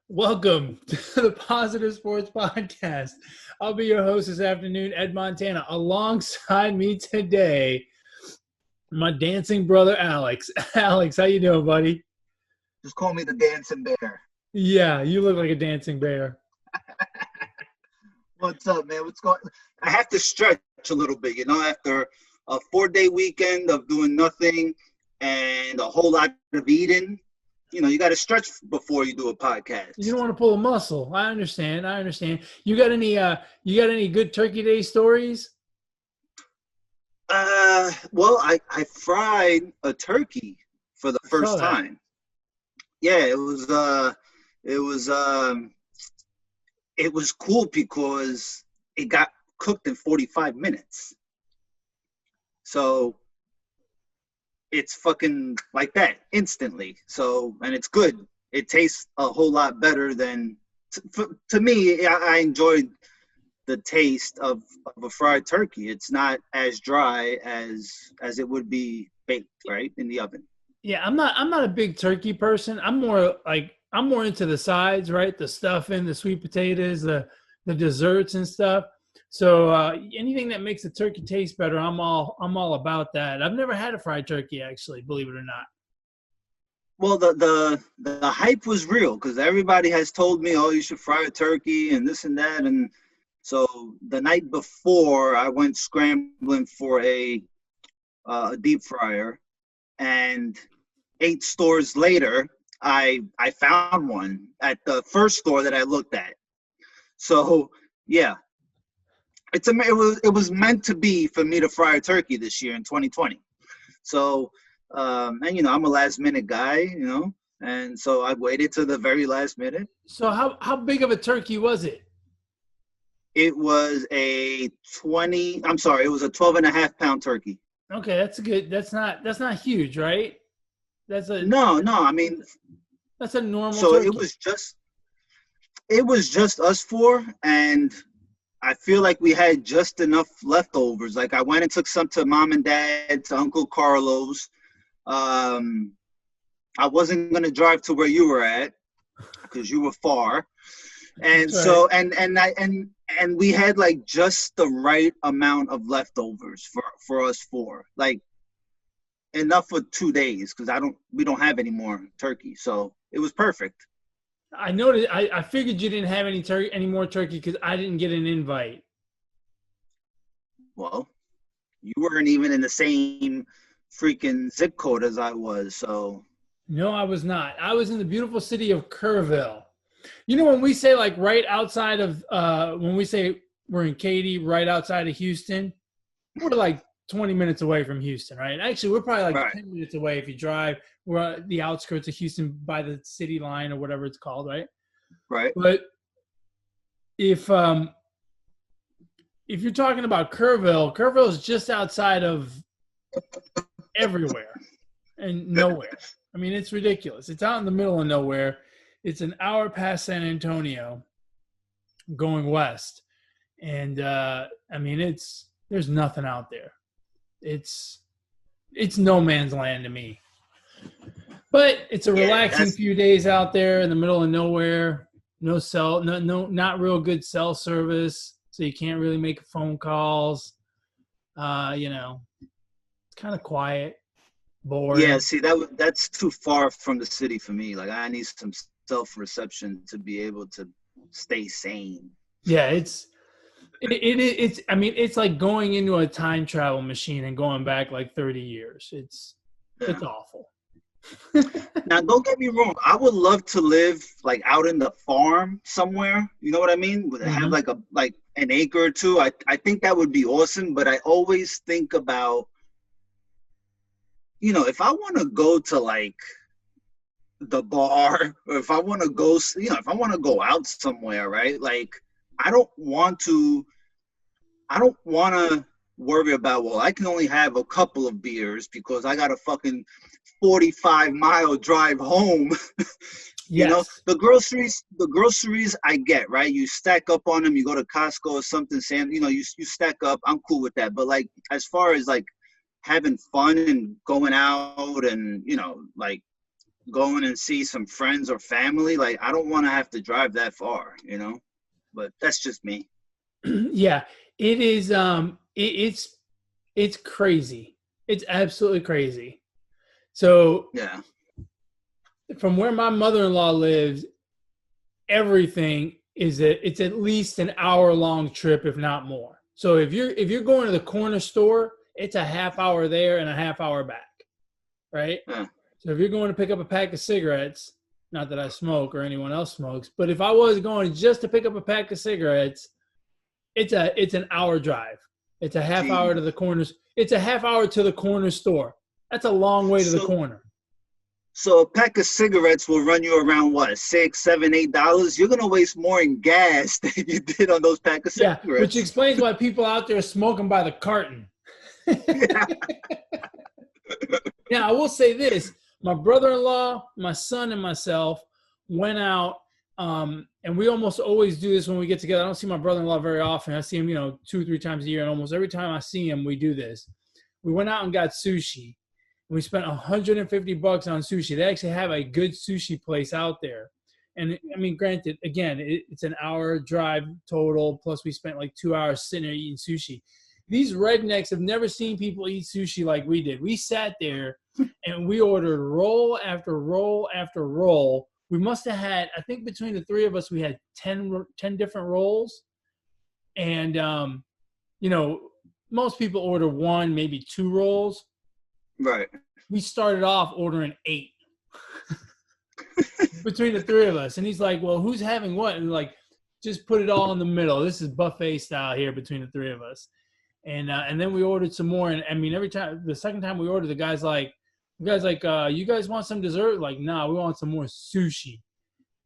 Welcome to the Positive Sports Podcast. I'll be your host this afternoon, Ed Montana. Alongside me today, my dancing brother, Alex. Alex, how you doing, buddy? Just call me the dancing bear. Yeah, you look like a dancing bear. What's up, man? What's going on? I have to stretch a little bit, after a 4-day weekend of doing nothing and a whole lot of eating. You got to stretch before you do a podcast. You don't want to pull a muscle. I understand. You got any good Turkey Day stories? Well, I fried a turkey for the first time. Yeah, it was cool because it got cooked in 45 minutes. So it's fucking like that instantly. So, and it's good. It tastes a whole lot better than, to me, I enjoyed the taste of a fried turkey. It's not as dry as it would be baked, right, in the oven. Yeah, I'm not a big turkey person. I'm more into the sides, right? The stuffing, the sweet potatoes, the desserts and stuff. So anything that makes the turkey taste better, I'm all about that. I've never had a fried turkey, actually, believe it or not. Well, the hype was real because everybody has told me, oh, you should fry a turkey and this and that. And so the night before, I went scrambling for a deep fryer, and 8 stores later, I found one at the first store that I looked at. So yeah. It was meant to be for me to fry a turkey this year in 2020. So, and I'm a last minute guy, and so I waited to the very last minute. So how big of a turkey was it? It was a 12.5 pound turkey. Okay, that's good. That's not huge, right? No. I mean, that's a normal. So turkey. it was just us 4, and I feel like we had just enough leftovers. Like I went and took some to mom and dad, to Uncle Carlos. I wasn't going to drive to where you were at because you were far. And That's so, right. and we had like just the right amount of leftovers for us 4, like enough for 2 days. Cause we don't have any more turkey. So it was perfect. I noticed. I figured you didn't have any more turkey because I didn't get an invite. Well, you weren't even in the same freaking zip code as I was, so. No, I was not. I was in the beautiful city of Kerrville. When we say like right outside of, when we say we're in Katy, right outside of Houston, we're like 20 minutes away from Houston, right? Actually, we're probably like 10 minutes away if you drive. We're at the outskirts of Houston by the city line or whatever it's called, right? Right. But if you're talking about Kerrville is just outside of everywhere and nowhere. I mean, it's ridiculous. It's out in the middle of nowhere. It's an hour past San Antonio going west. And, I mean, there's nothing out there. It's no man's land to me. But it's a relaxing few days out there in the middle of nowhere. No cell, no, not real good cell service, so you can't really make phone calls. It's kind of quiet, boring. Yeah, see, that's too far from the city for me. Like, I need some self-reception to be able to stay sane. Yeah, it's like going into a time travel machine and going back like 30 years. It's awful. Now, don't get me wrong. I would love to live like out in the farm somewhere. You know what I mean? Have like an acre or 2. I think that would be awesome. But I always think about, if I want to go to like the bar, or if I want to go, if I want to go out somewhere, right? Like, I don't want to worry about, well, I can only have a couple of beers because I got a fucking 45-mile drive home. Yes. The groceries I get, right? You stack up on them, you go to Costco or something, Sam, you stack up. I'm cool with that. But like, as far as like having fun and going out and, like going and see some friends or family. Like, I don't want to have to drive that far, you know. But that's just me. Yeah, it is. It's crazy. It's absolutely crazy. So Yeah. from where my mother-in-law lives, everything it's at least an hour-long trip, if not more. So if you're going to the corner store, it's a half hour there and a half hour back, right? Yeah. So if you're going to pick up a pack of cigarettes, not that I smoke or anyone else smokes, but if I was going just to pick up a pack of cigarettes, it's an hour drive. It's a half hour to Jeez. the corners. It's a half hour to the corner store. That's a long way to the corner. So a pack of cigarettes will run you around what, $6, $7, $8? You're gonna waste more in gas than you did on those pack of cigarettes. Yeah, which explains why people out there are smoking by the carton. Yeah. Now, I will say this. My brother-in-law, my son, and myself went out, and we almost always do this when we get together. I don't see my brother-in-law very often. I see him, 2 or 3 times a year, and almost every time I see him, we do this. We went out and got sushi. We spent $150 on sushi. They actually have a good sushi place out there. And, I mean, granted, again, it's an hour drive total, plus we spent like 2 hours sitting there eating sushi. These rednecks have never seen people eat sushi like we did. We sat there and we ordered roll after roll after roll. We must have had, I think between the three of us, we had 10 different rolls. And, most people order 1, maybe 2 rolls. Right. We started off ordering 8 between the three of us. And he's like, well, who's having what? And like, just put it all in the middle. This is buffet style here between the three of us. And then we ordered some more. And I mean, the second time we ordered, the guy's like, you guys want some dessert? Like, nah, we want some more sushi.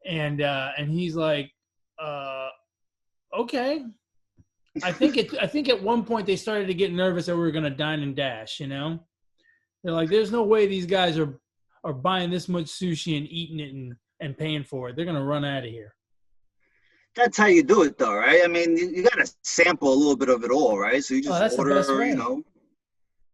And he's like, okay. I think at one point they started to get nervous that we were going to dine and dash, They're like, there's no way these guys are buying this much sushi and eating it and paying for it. They're going to run out of here. That's how you do it, though, right? I mean, you got to sample a little bit of it all, right? So you just order,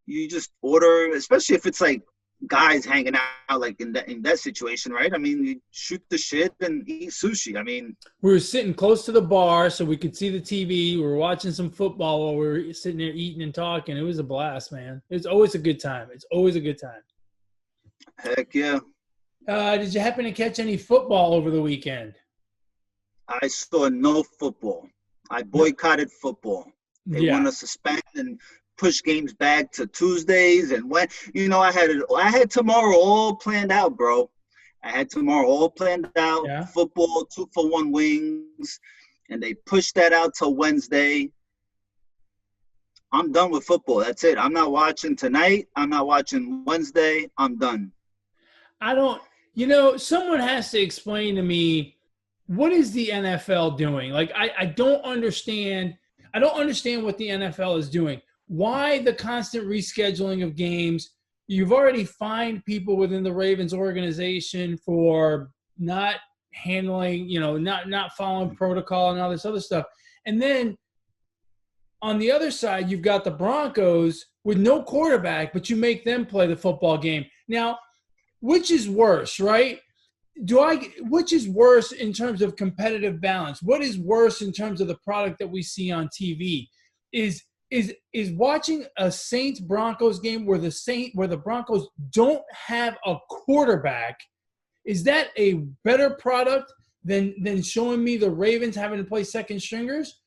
you just order, especially if it's like guys hanging out like in that situation, right? I mean, you shoot the shit and eat sushi. I mean, we were sitting close to the bar so we could see the TV. We were watching some football while we were sitting there eating and talking. It was a blast, man. It's always a good time. It's always a good time. Heck yeah. Did you happen to catch any football over the weekend? I saw no football. I boycotted football. They want to suspend and push games back to Tuesdays. And when, I had tomorrow all planned out, bro. I had tomorrow all planned out. Yeah. Football, 2-for-1 wings. And they pushed that out till Wednesday. I'm done with football. That's it. I'm not watching tonight. I'm not watching Wednesday. I'm done. Someone has to explain to me, what is the NFL doing? Like, I don't understand. I don't understand what the NFL is doing. Why the constant rescheduling of games? You've already fined people within the Ravens organization for not handling, not following protocol and all this other stuff. And then on the other side, you've got the Broncos with no quarterback, but you make them play the football game. Now, which is worse, right? Which is worse in terms of competitive balance? What is worse in terms of the product that we see on TV? Is watching a Saints Broncos game where the Broncos don't have a quarterback? Is that a better product than showing me the Ravens having to play second stringers?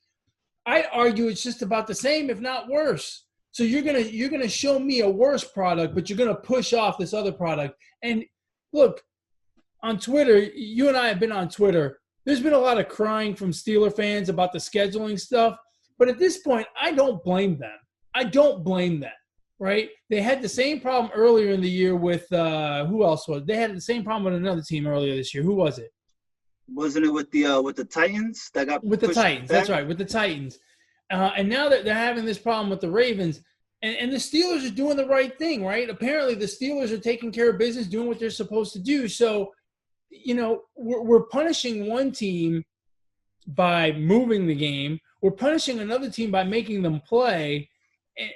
I'd argue it's just about the same, if not worse. So you're gonna show me a worse product, but you're gonna push off this other product. And look, on Twitter, you and I have been on Twitter. There's been a lot of crying from Steeler fans about the scheduling stuff. But at this point, I don't blame them. Right? They had the same problem earlier in the year with who else was? They had the same problem with another team earlier this year. Who was it? Wasn't it with the Titans that got with the Titans? Back? That's right, with the Titans. And now that they're having this problem with the Ravens, and the Steelers are doing the right thing, right? Apparently, the Steelers are taking care of business, doing what they're supposed to do. So, we're punishing one team by moving the game. We're punishing another team by making them play.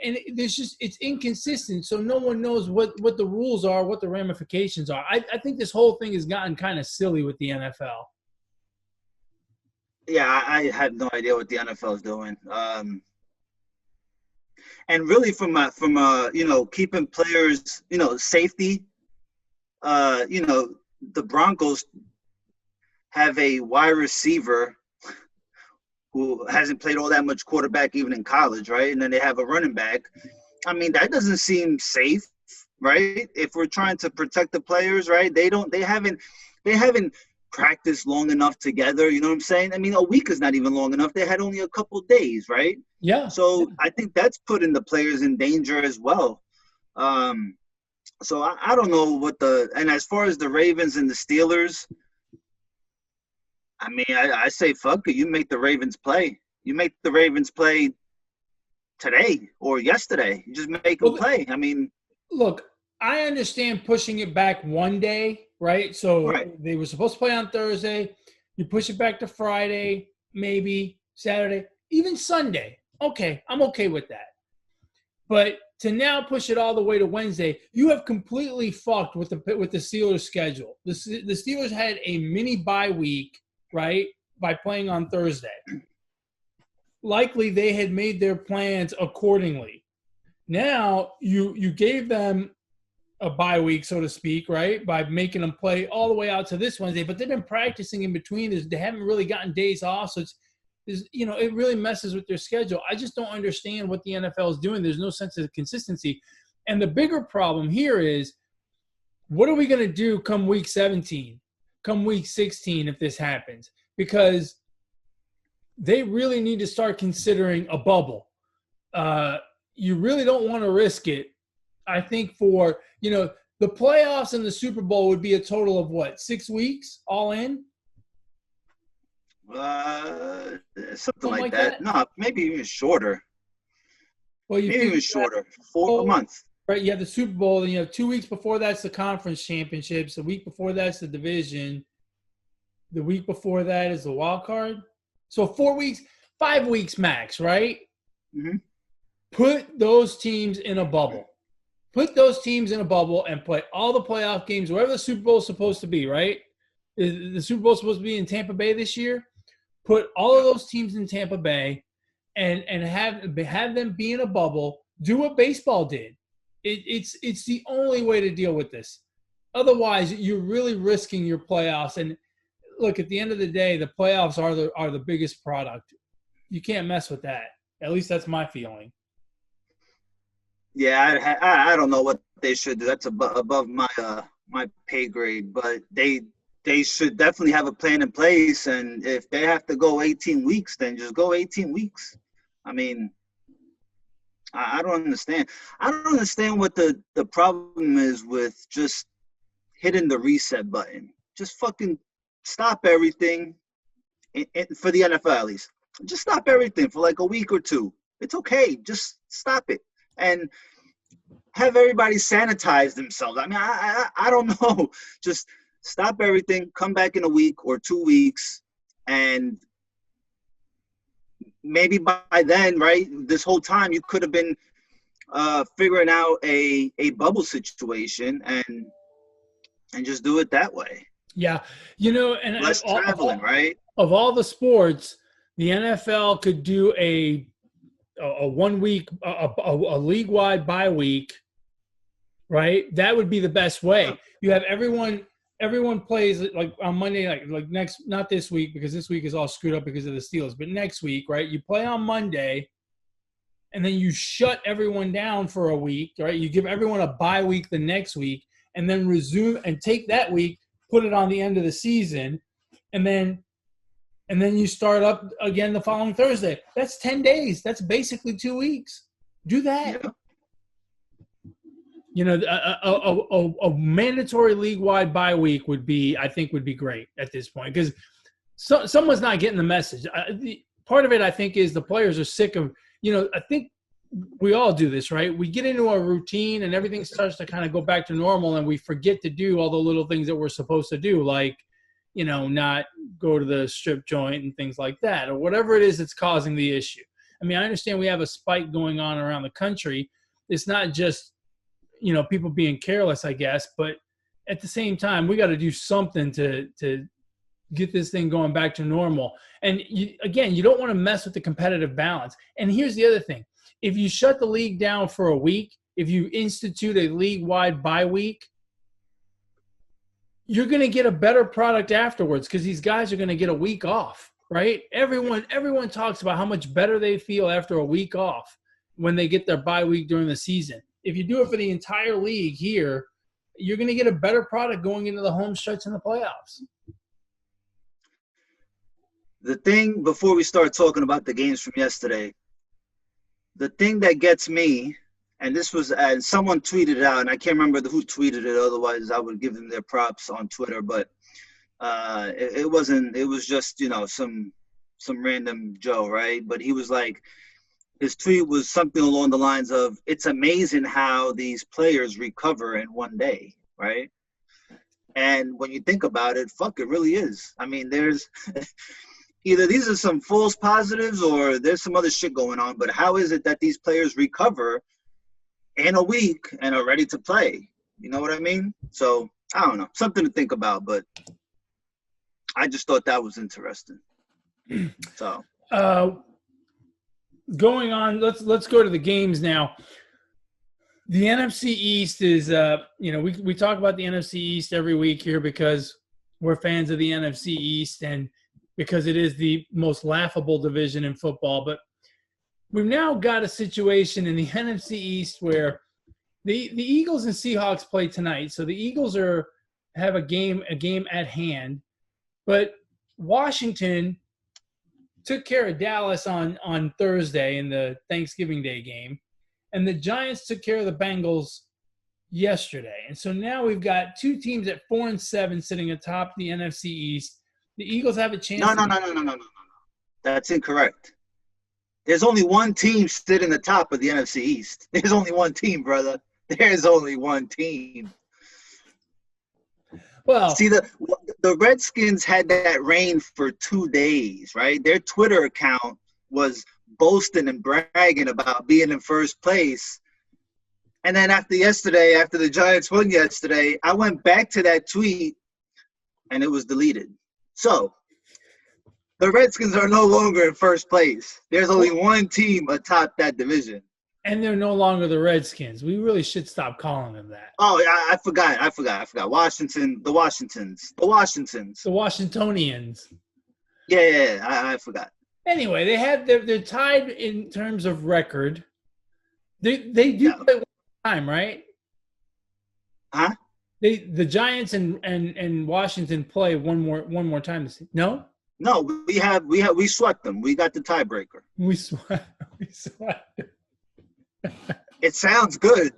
and there's just it's inconsistent, so no one knows what the rules are, what the ramifications are. I think this whole thing has gotten kind of silly with the NFL. Yeah, I have no idea what the NFL is doing. And really, from keeping players, safety. The Broncos have a wide receiver who hasn't played all that much quarterback even in college, right? And then they have a running back. I mean, that doesn't seem safe, right? If we're trying to protect the players, right? They haven't practiced long enough together. You know what I'm saying? I mean, a week is not even long enough. They had only a couple days, right? Yeah. So I think that's putting the players in danger as well. So I don't know and as far as the Ravens and the Steelers, I mean, I say fuck it. You make the Ravens play. You make the Ravens play today or yesterday. You just make them play. I mean, look, I understand pushing it back one day, right? So right. They were supposed to play on Thursday. You push it back to Friday, maybe Saturday, even Sunday. Okay, I'm okay with that. But to now push it all the way to Wednesday, you have completely fucked with the Steelers' schedule. The Steelers had a mini bye week, right, by playing on Thursday. Likely they had made their plans accordingly. Now you gave them a bye week, so to speak, right, by making them play all the way out to this Wednesday. But they've been practicing in between. They haven't really gotten days off, so it really messes with their schedule. I just don't understand what the NFL is doing. There's no sense of consistency. And the bigger problem here is, what are we going to do come week 17, come week 16 if this happens? Because they really need to start considering a bubble. You really don't want to risk it. I think for, the playoffs and the Super Bowl would be a total of what, 6 weeks all in? Something like that. No, maybe even shorter. Well, maybe even shorter. 4 months. Right, you have the Super Bowl, and 2 weeks before that's the conference championships. The week before that's the division. The week before that is the wild card. So 4 weeks, 5 weeks max, right? Mm-hmm. Put those teams in a bubble. Put those teams in a bubble and play all the playoff games, wherever the Super Bowl is supposed to be, right? Is the Super Bowl supposed to be in Tampa Bay this year? Put all of those teams in Tampa Bay and have them be in a bubble. Do what baseball did. It's the only way to deal with this. Otherwise, you're really risking your playoffs. And look, at the end of the day, the playoffs are the biggest product. You can't mess with that. At least that's my feeling. Yeah, I don't know what they should do. That's above my pay grade. But they should definitely have a plan in place. And if they have to go 18 weeks, then just go 18 weeks. I mean, I don't understand. I don't understand what the problem is with just hitting the reset button. Just fucking stop everything for the NFL at least. Just stop everything for like a week or two. It's okay. Just stop it. And have everybody sanitize themselves. I mean, I don't know. Just stop everything, come back in a week or 2 weeks, and maybe by then, right, this whole time you could have been figuring out a bubble situation and just do it that way. Yeah. And less traveling, right? Of all the sports, the NFL could do a 1 week, a league-wide bye week, right? That would be the best way. Yeah. You have everyone plays like on Monday night, like next, not this week because this week is all screwed up because of the Steelers, but next week, right? You play on Monday and then you shut everyone down for a week, right? You give everyone a bye week the next week and then resume and take that week, put it on the end of the season, and then you start up again the following Thursday. That's 10 days. That's basically 2 weeks. Do that. Yeah. A mandatory league-wide bye week would be great at this point because someone's not getting the message. Part of it, I think, is the players are sick of, I think we all do this, right? We get into a routine and everything starts to kind of go back to normal and we forget to do all the little things that we're supposed to do, like, not go to the strip joint and things like that, or whatever it is that's causing the issue. I mean, I understand we have a spike going on around the country. It's not just, people being careless, I guess, but at the same time, we got to do something to get this thing going back to normal. And you don't want to mess with the competitive balance. And here's the other thing. If you shut the league down for a week, if you institute a league-wide bye week, you're going to get a better product afterwards because these guys are going to get a week off, right? Everyone talks about how much better they feel after a week off when they get their bye week during the season. If you do it for the entire league here, you're going to get a better product going into the home stretch in the playoffs. The thing, before we start talking about the games from yesterday, the thing that gets me, and this was, someone tweeted it out, and I can't remember who tweeted it, otherwise I would give them their props on Twitter, but it was just, some random Joe, right? But he was like, his tweet was something along the lines of, it's amazing how these players recover in one day, right? And when you think about it, it really is. I mean, there's either these are some false positives or there's some other shit going on, but how is it that these players recover in a week and are ready to play? You know what I mean? So, I don't know. Something to think about, but I just thought that was interesting. So, going on, let's go to the games now. The NFC East is, we talk about the NFC East every week here because we're fans of the NFC East and because it is the most laughable division in football. But we've now got a situation in the NFC East where the Eagles and Seahawks play tonight. So the Eagles have a game at hand. But Washington took care of Dallas on Thursday in the Thanksgiving Day game. And the Giants took care of the Bengals yesterday. And so now we've got two teams at 4-7 sitting atop the NFC East. The Eagles have a chance. No. That's incorrect. There's only one team sitting the top of the NFC East. There's only one team, brother. There's only one team. Well, see, the Redskins had that reign for 2 days, right? Their Twitter account was boasting and bragging about being in first place. And then after the Giants won yesterday, I went back to that tweet and it was deleted. So the Redskins are no longer in first place. There's only one team atop that division. And they're no longer the Redskins. We really should stop calling them that. Oh, I forgot. Washington, the Washingtons. The Washingtonians. Yeah, I forgot. Anyway, they're tied in terms of record. They do play one time, right? Huh? The Giants and Washington play one more time this season. No? No, we swept them. We got the tiebreaker. We swept. It sounds good.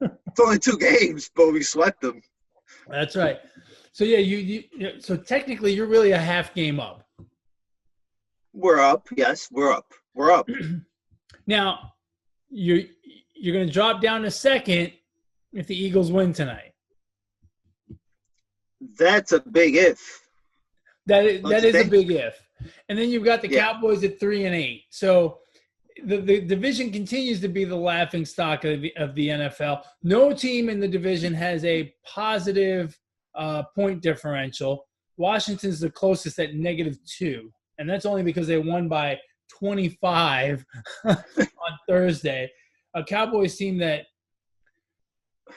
It's only 2 games, but we swept them. That's right. So yeah, so technically you're really a half game up. We're up. Yes, we're up. Now, you're going to drop down to second if the Eagles win tonight. That's a big if. That is a big if. And then you've got the Cowboys at 3-8. So the division continues to be the laughing stock of the NFL. No team in the division has a positive point differential. Washington's the closest at -2. And that's only because they won by 25 on Thursday. A Cowboys team that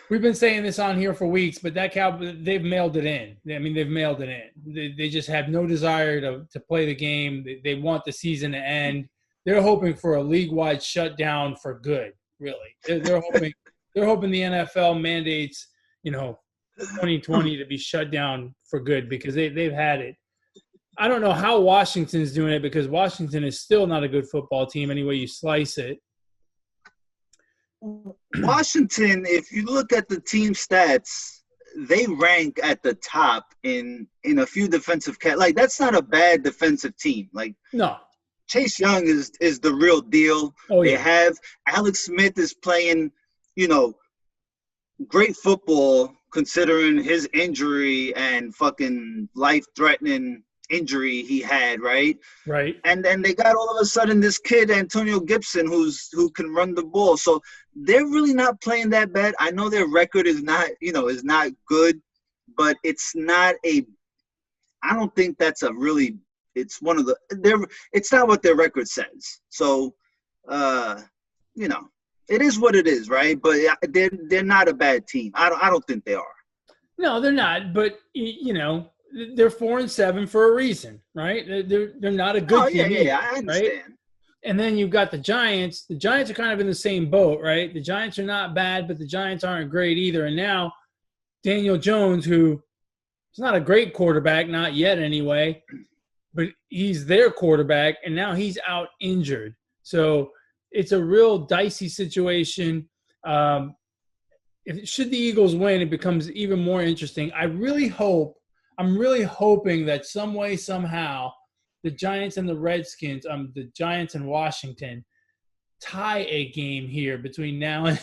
we've been saying this on here for weeks, but they've mailed it in. I mean, they've mailed it in. They just have no desire to play the game. They want the season to end. They're hoping for a league-wide shutdown for good, really. They're hoping the NFL mandates, 2020 to be shut down for good because they've had it. I don't know how Washington's doing it because Washington is still not a good football team any way you slice it. Washington, if you look at the team stats, they rank at the top in a few defensive like that's not a bad defensive team. Like no. Chase Young is the real deal. Oh, yeah. They have Alex Smith is playing, great football considering his injury and fucking life-threatening injury he had, right? Right. And then they got all of a sudden this kid, Antonio Gibson, who can run the ball. So they're really not playing that bad. I know their record is not good, but it's not a – I don't think that's a really – it's one of the – it's not what their record says. So, it is what it is, right? But they're not a bad team. I don't think they are. No, they're not. But they're 4-7 for a reason, right? They're not a good team. Yeah, I understand. Right? And then you've got the Giants. The Giants are kind of in the same boat, right? The Giants are not bad, but the Giants aren't great either. And now Daniel Jones, who is not a great quarterback, not yet anyway, but he's their quarterback, and now he's out injured. So it's a real dicey situation. Should the Eagles win, it becomes even more interesting. I'm really hoping that some way, somehow, the Giants and the Redskins, the Giants and Washington, tie a game here between now and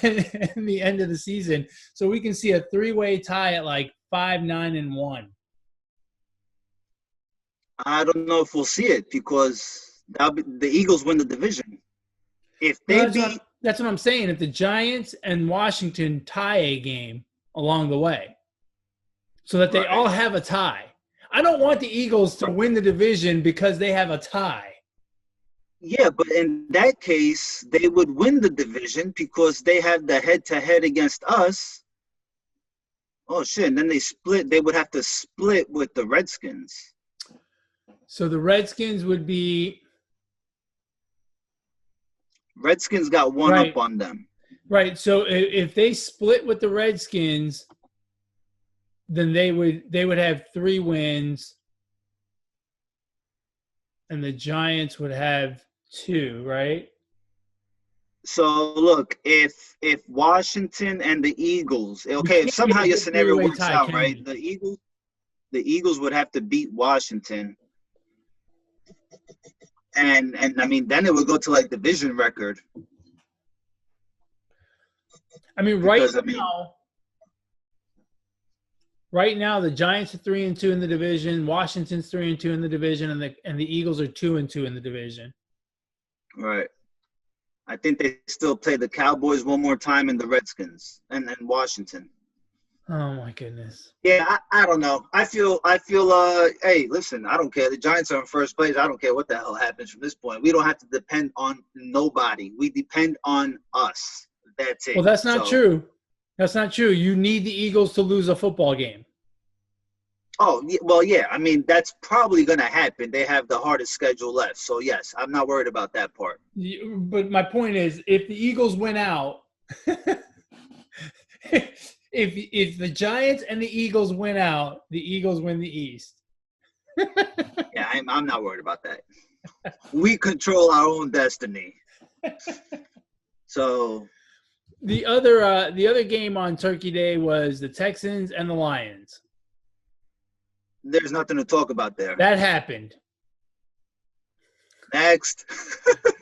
the end of the season, so we can see a 3-way tie at like 5-9-1. I don't know if we'll see it because the Eagles win the division. If they that's what I'm saying. If the Giants and Washington tie a game along the way, so that they all have a tie. I don't want the Eagles to win the division because they have a tie. Yeah, but in that case, they would win the division because they have the head-to-head against us. Oh, shit. And then they split. They would have to split with the Redskins. So the Redskins would be – Redskins got one up on them. Right. So if they split with the Redskins, then they would have 3 wins, and the Giants would have 2, right? So look, if Washington and the Eagles, okay, if somehow your scenario works out, right? The Eagles would have to beat Washington. And I mean, then it would go to like division record. I mean, right now the Giants are 3-2 in the division. Washington's 3-2 in the division, and the Eagles are 2-2 in the division. Right. I think they still play the Cowboys one more time and the Redskins and Washington. Oh my goodness. Yeah, I don't know. I feel hey, listen, I don't care. The Giants are in first place. I don't care what the hell happens from this point. We don't have to depend on nobody. We depend on us. That's it. Well, that's not true. That's not true. You need the Eagles to lose a football game. Oh, well, yeah. I mean, that's probably going to happen. They have the hardest schedule left. So, yes, I'm not worried about that part. But my point is, if the Eagles win out, if the Giants and the Eagles win out, the Eagles win the East. Yeah, I'm not worried about that. We control our own destiny. So the other game on Turkey Day was the Texans and the Lions. There's nothing to talk about there. That happened. Next.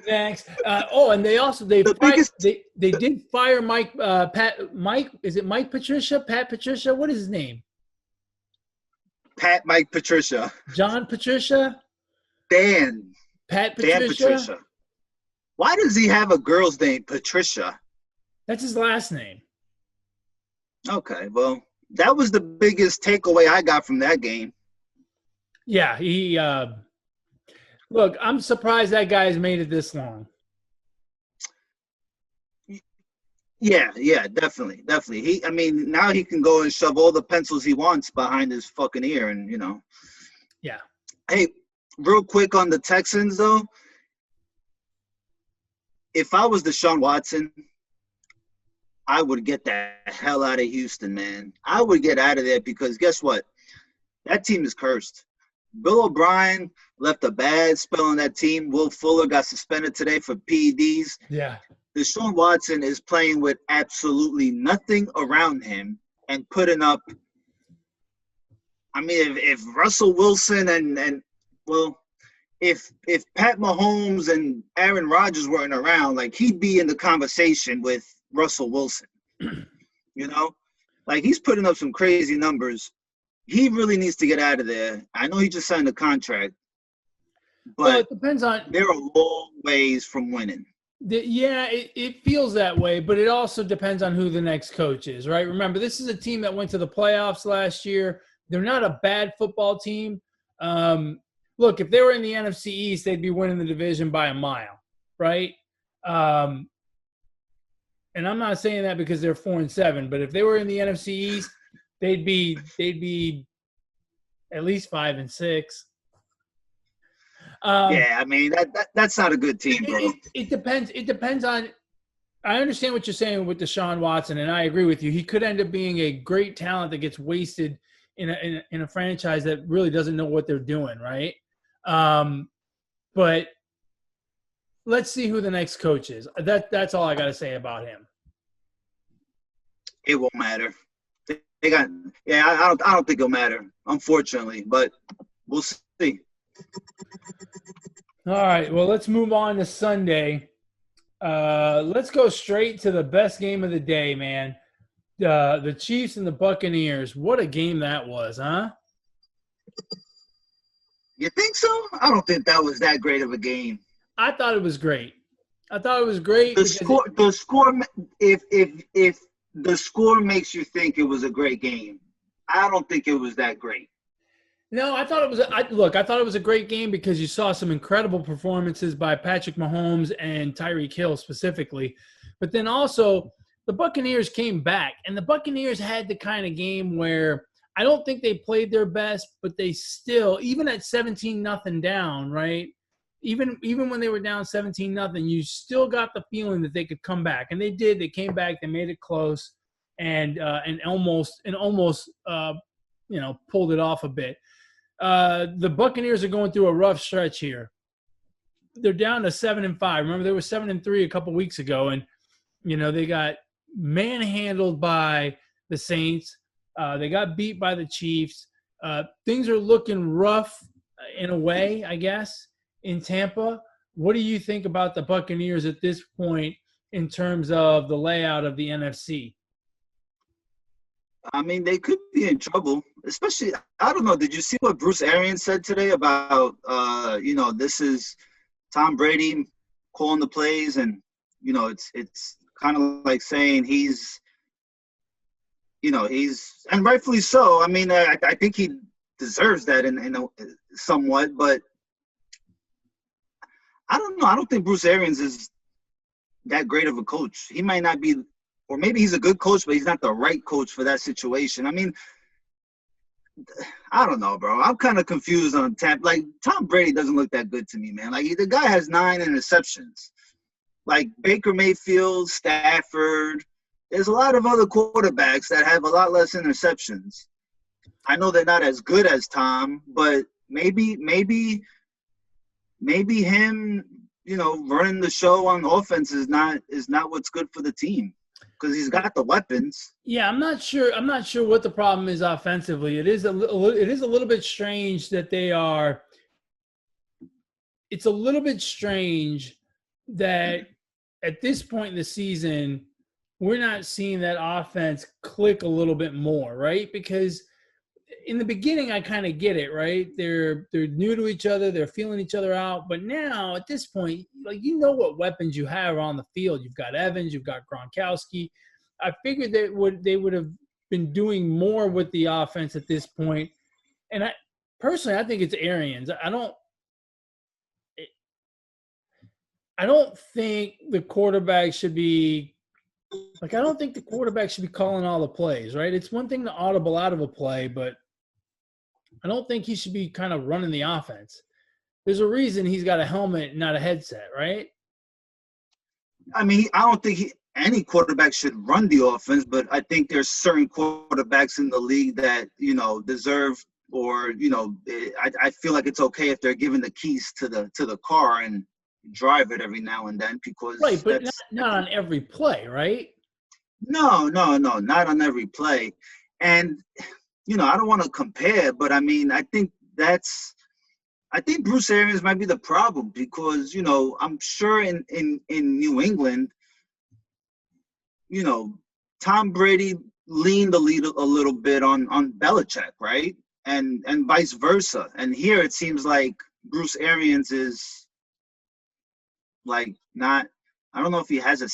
And they also they did fire Mike is it Mike Patricia? Pat Patricia? What is his name? Pat Mike Patricia. John Patricia? Dan. Pat Patricia? Dan Patricia. Why does he have a girl's name, Patricia? That's his last name. Okay, well, that was the biggest takeaway I got from that game. Yeah, he look, I'm surprised that guy's made it this long. Yeah, definitely. Now he can go and shove all the pencils he wants behind his fucking ear and, Yeah. Hey, real quick on the Texans, though. If I was Deshaun Watson, I would get the hell out of Houston, man. I would get out of there because guess what? That team is cursed. Bill O'Brien left a bad spell on that team. Will Fuller got suspended today for PEDs. Yeah. Deshaun Watson is playing with absolutely nothing around him and putting up – I mean, if Russell Wilson if Pat Mahomes and Aaron Rodgers weren't around, like he'd be in the conversation with Russell Wilson. Like he's putting up some crazy numbers. he really needs to get out of there. I know he just signed a contract, Well, but it depends on. they're a long ways from winning. Yeah, it feels that way, but it also depends on who the next coach is, right? Remember, this is a team that went to the playoffs last year. They're not a bad football team. Look, if they were in the NFC East, they'd be winning the division by a mile, right? Um, and I'm not saying that because they're 4-7, but if they were in the NFC East, they'd be at least 5-6. Yeah, I mean that's not a good team, bro. It depends. It depends on. I understand what you're saying with Deshaun Watson, and I agree with you. He could end up being a great talent that gets wasted in a franchise that really doesn't know what they're doing, right? But let's see who the next coach is. That's all I got to say about him. It won't matter. They got I don't think it'll matter, unfortunately, but we'll see. All right, well, let's move on to Sunday. Let's go straight to the best game of the day, man. The Chiefs and the Buccaneers. What a game that was, huh? You think so? I don't think that was that great of a game. I thought it was great. The score. If the score makes you think it was a great game, I don't think it was that great. No, I thought it was. I thought it was a great game because you saw some incredible performances by Patrick Mahomes and Tyreek Hill specifically, but then also the Buccaneers came back, and the Buccaneers had the kind of game where I don't think they played their best, but they still, even at 17-0 down, right? Even when they were down 17-0, you still got the feeling that they could come back, and they did. They came back, they made it close, and almost pulled it off a bit. The Buccaneers are going through a rough stretch here. They're down to 7-5. Remember, they were 7-3 a couple weeks ago, and they got manhandled by the Saints. They got beat by the Chiefs. Things are looking rough in a way, I guess, in Tampa. What do you think about the Buccaneers at this point in terms of the layout of the NFC? I mean, they could be in trouble, especially, I don't know, did you see what Bruce Arians said today about, this is Tom Brady calling the plays, and, it's kind of like saying he's, and rightfully so. I mean, I think he deserves that in somewhat, but I don't know. I don't think Bruce Arians is that great of a coach. He might not be, or maybe he's a good coach, but he's not the right coach for that situation. I mean, I don't know, bro. I'm kind of confused on Tampa. Like, Tom Brady doesn't look that good to me, man. Like, the guy has 9 interceptions. Like, Baker Mayfield, Stafford. There's a lot of other quarterbacks that have a lot less interceptions. I know they're not as good as Tom, but maybe him, running the show on offense is not what's good for the team, because he's got the weapons. Yeah, I'm not sure what the problem is offensively. It is a little bit strange that they are. It's a little bit strange that at this point in the season, we're not seeing that offense click a little bit more, right? Because in the beginning, I kind of get it, right? They're new to each other, they're feeling each other out. But now, at this point, what weapons you have on the field. You've got Evans, you've got Gronkowski. I figured they would have been doing more with the offense at this point. And I think it's Arians. I don't think the quarterback should be calling all the plays, right? It's one thing to audible out of a play, but I don't think he should be kind of running the offense. There's a reason he's got a helmet, not a headset, right? I mean, I don't think any quarterback should run the offense, but I think there's certain quarterbacks in the league that, deserve, or, I feel like it's okay if they're given the keys to the car and drive it every now and then, because right, but not on every play, right? No, not on every play. And I don't want to compare, but I mean, I think Bruce Arians might be the problem, because I'm sure in New England, Tom Brady leaned a little bit on Belichick, right? And vice versa. And here it seems like Bruce Arians is like not. I don't know if he has a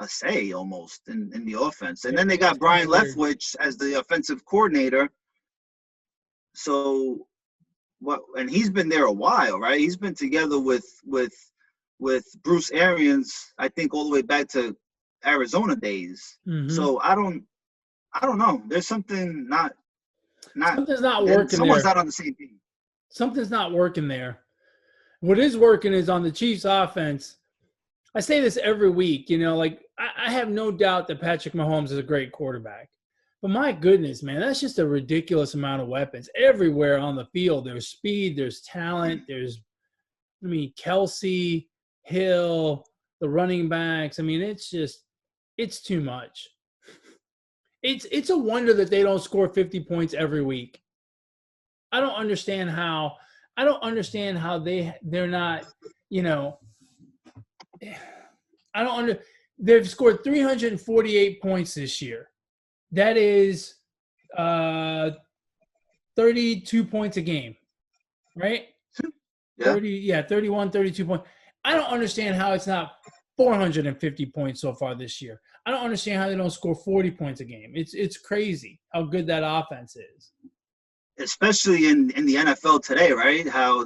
say almost in the offense. And then they got Brian Leftwich as the offensive coordinator. So what? And he's been there a while, right? He's been together with Bruce Arians, I think, all the way back to Arizona days. Mm-hmm. So I don't know. There's something not. Something's not working. Someone's there. not on the same team. Something's not working there. What is working is on the Chiefs' offense. I say this every week, like I have no doubt that Patrick Mahomes is a great quarterback. But my goodness, man, that's just a ridiculous amount of weapons. Everywhere on the field, there's speed, there's talent, Kelsey, Hill, the running backs. I mean, it's too much. It's a wonder that they don't score 50 points every week. I don't understand how they're not, they've scored 348 points this year. That is 32 points a game, right? Yeah. 31, 32 points. I don't understand how it's not 450 points so far this year. I don't understand how they don't score 40 points a game. It's crazy how good that offense is. Especially in the NFL today, right? How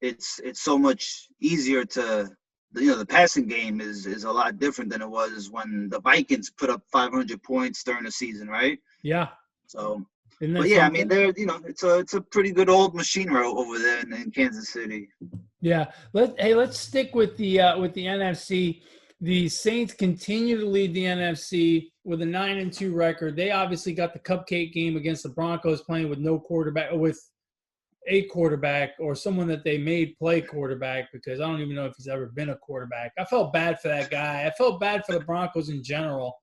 it's so much easier to the passing game is a lot different than it was when the Vikings put up 500 points during the season, right? Yeah. So, but yeah, something? I mean, they're it's a pretty good old machine over there in Kansas City. Yeah. Let's stick with the NFC. The Saints continue to lead the NFC with a 9-2 record. They obviously got the cupcake game against the Broncos, playing with no quarterback, with a quarterback or someone that they made play quarterback, because I don't even know if he's ever been a quarterback. I felt bad for that guy. I felt bad for the Broncos in general.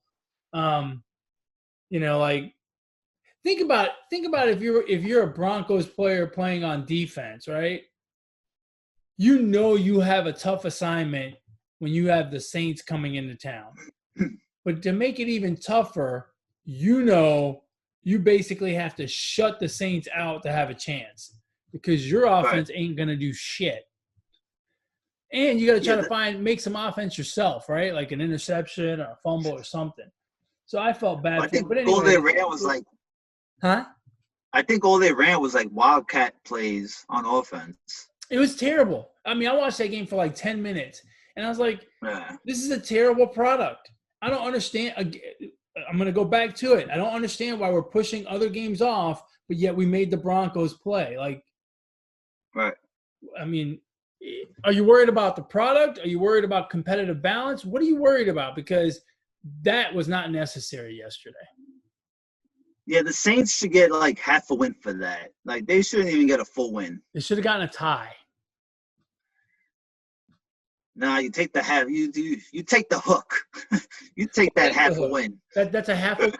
Think about if you're a Broncos player playing on defense, right? You have a tough assignment when you have the Saints coming into town. But to make it even tougher, you basically have to shut the Saints out to have a chance, because your offense ain't going to do shit. And you got to try to make some offense yourself, right? Like an interception or a fumble or something. So I felt bad for him. But anyway, all they ran was like – huh? I think all they ran was like wildcat plays on offense. It was terrible. I mean, I watched that game for like 10 minutes. And I was like, This is a terrible product. I don't understand. I'm going to go back to it. I don't understand why we're pushing other games off, but yet we made the Broncos play. Right. I mean, are you worried about the product? Are you worried about competitive balance? What are you worried about? Because that was not necessary yesterday. Yeah, the Saints should get like half a win for that. Like, they shouldn't even get a full win. They should have gotten a tie. Nah, you take the half. You take the hook. You take that half a win. That's a half a win,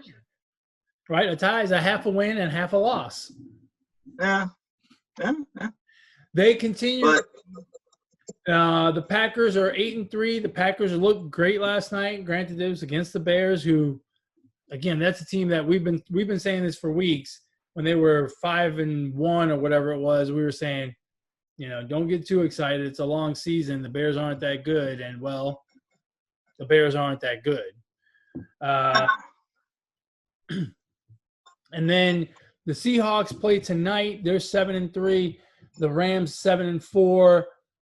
right? A tie is a half a win and half a loss. Yeah. They continue. But the Packers are 8-3. The Packers looked great last night. Granted, it was against the Bears, who, again, that's a team that we've been saying this for weeks. When they were 5-1 or whatever it was, we were saying, don't get too excited. It's a long season. The Bears aren't that good. And, well, the Bears aren't that good. And then the Seahawks play tonight. They're 7-3. The Rams 7-4.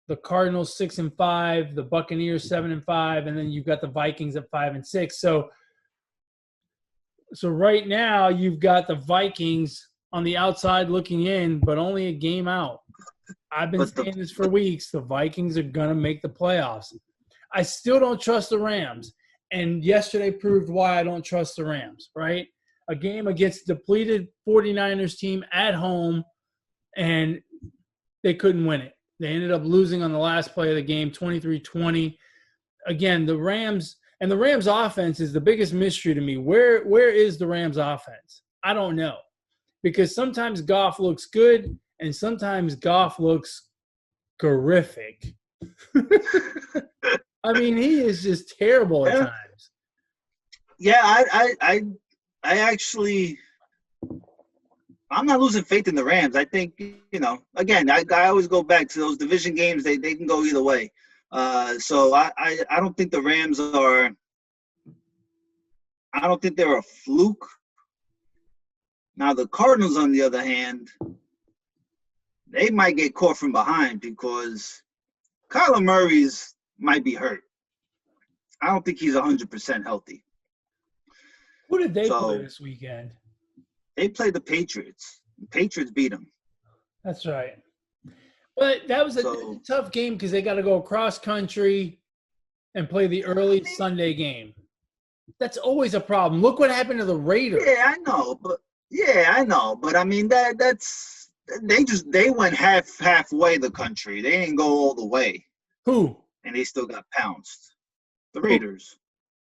The Cardinals 6-5. The Buccaneers 7-5. And then you've got the Vikings at 5-6. So right now you've got the Vikings on the outside looking in, but only a game out. I've been saying this for weeks. The Vikings are going to make the playoffs. I still don't trust the Rams. And yesterday proved why I don't trust the Rams, right? A game against depleted 49ers team at home, and they couldn't win it. They ended up losing on the last play of the game, 23-20. Again, the Rams offense is the biggest mystery to me. Where is the Rams offense? I don't know. Because sometimes Goff looks good, and sometimes Goff looks horrific. I mean, he is just terrible at times. Yeah, I actually, I'm not losing faith in the Rams. I think, again, I always go back to those division games. They can go either way. So I don't think the Rams are. I don't think they're a fluke. Now the Cardinals, on the other hand, they might get caught from behind because Kyler Murray's might be hurt. I don't think he's 100% healthy. Who did they play So this weekend? they play the Patriots. The Patriots beat them. That's right. But that was a tough game because they got to go across country and play the early Sunday game. That's always a problem. Look what happened to the Raiders. Yeah, I know, but I mean that's they went halfway the country. They didn't go all the way. Who? And they still got pounced. The Raiders.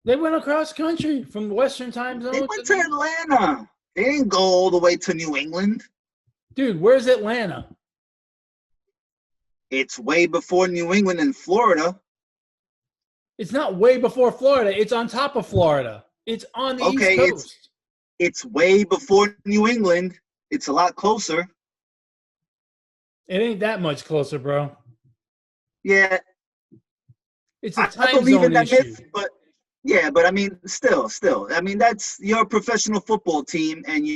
They went across country from the Western time zone. They went to Atlanta. They didn't go all the way to New England. Dude, where's Atlanta? It's way before New England and Florida. It's not way before Florida. It's on top of Florida. It's on the East Coast. It's way before New England. It's a lot closer. It ain't that much closer, bro. Yeah. It's a time I believe zone in that issue. myth, but I mean, still. I mean, you're a professional football team, and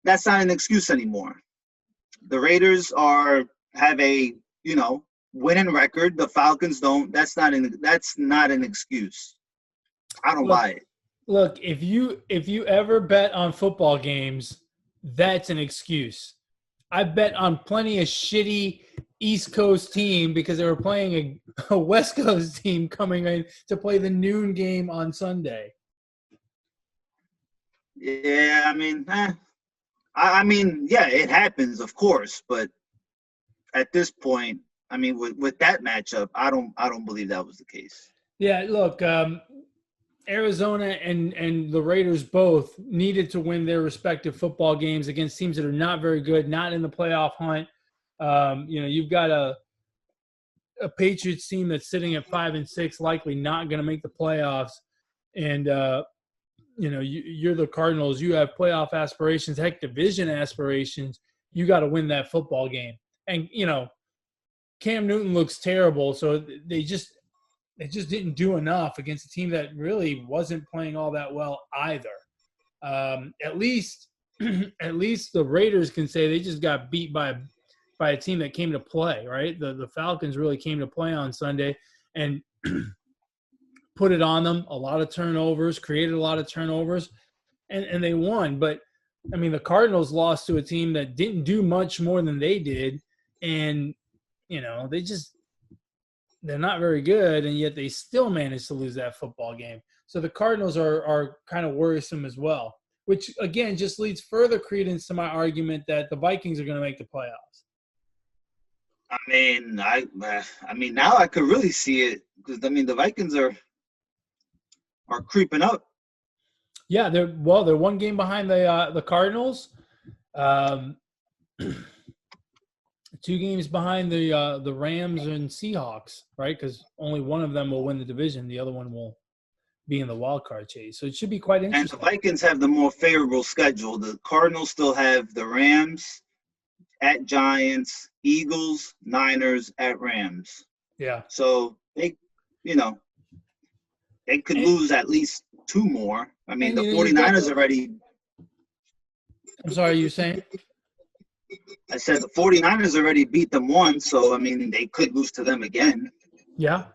that's not an excuse anymore. The Raiders have a winning record. The Falcons don't. That's not an excuse. I don't buy it. Look, if you ever bet on football games, that's an excuse. I bet on plenty of shitty East Coast team because they were playing a West Coast team coming in to play the noon game on Sunday. Yeah, I mean, yeah, it happens, of course, but at this point, I mean, with that matchup, I don't believe that was the case. Yeah, look, Arizona and the Raiders both needed to win their respective football games against teams that are not very good, not in the playoff hunt. You've got a Patriots team that's sitting at 5-6, likely not going to make the playoffs, and you're the Cardinals. You have playoff aspirations, heck, division aspirations. You got to win that football game, and Cam Newton looks terrible, so they just didn't do enough against a team that really wasn't playing all that well either. At least the Raiders can say they just got beat by a team that came to play, right? The Falcons really came to play on Sunday and put it on them. A lot of turnovers, created a lot of turnovers, and they won. But, I mean, the Cardinals lost to a team that didn't do much more than they did, and, they're not very good, and yet they still managed to lose that football game. So the Cardinals are kind of worrisome as well, which, again, just leads further credence to my argument that the Vikings are going to make the playoffs. I mean, now I could really see it because, I mean, the Vikings are creeping up. Yeah, they're one game behind the Cardinals. 2 games behind the Rams and Seahawks, right? Because only one of them will win the division. The other one will be in the wild card chase. So it should be quite interesting. And the Vikings have the more favorable schedule. The Cardinals still have the Rams at Giants, Eagles, Niners at Rams. Yeah. So they could lose at least 2 more. I mean, the 49ers already. I'm sorry, you saying? I said the 49ers already beat them once, so, I mean, they could lose to them again. Yeah.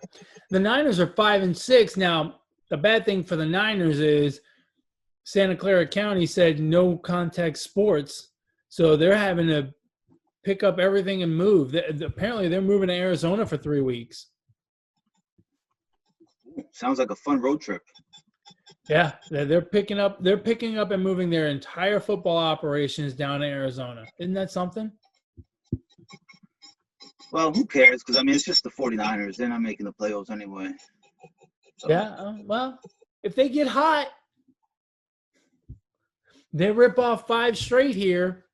The Niners are 5-6. Now, the bad thing for the Niners is Santa Clara County said no contact sports, so they're having to pick up everything and move. Apparently, they're moving to Arizona for 3 weeks. Sounds like a fun road trip. Yeah, they're picking up and moving their entire football operations down to Arizona. Isn't that something? Well, who cares? Because, I mean, it's just the 49ers. They're not making the playoffs anyway. So. Yeah, well, if they get hot, they rip off 5 straight here.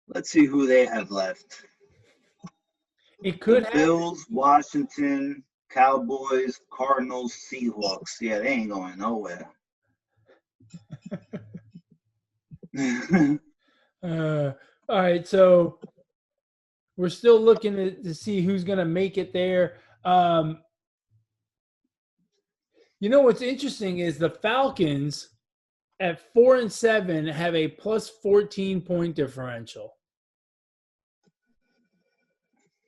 Let's see who they have left. It could Bills, Washington, Cowboys, Cardinals, Seahawks. Yeah, they ain't going nowhere. All right, so we're still looking to see who's going to make it there. You know what's interesting is the Falcons at 4-7 have a plus 14 point differential.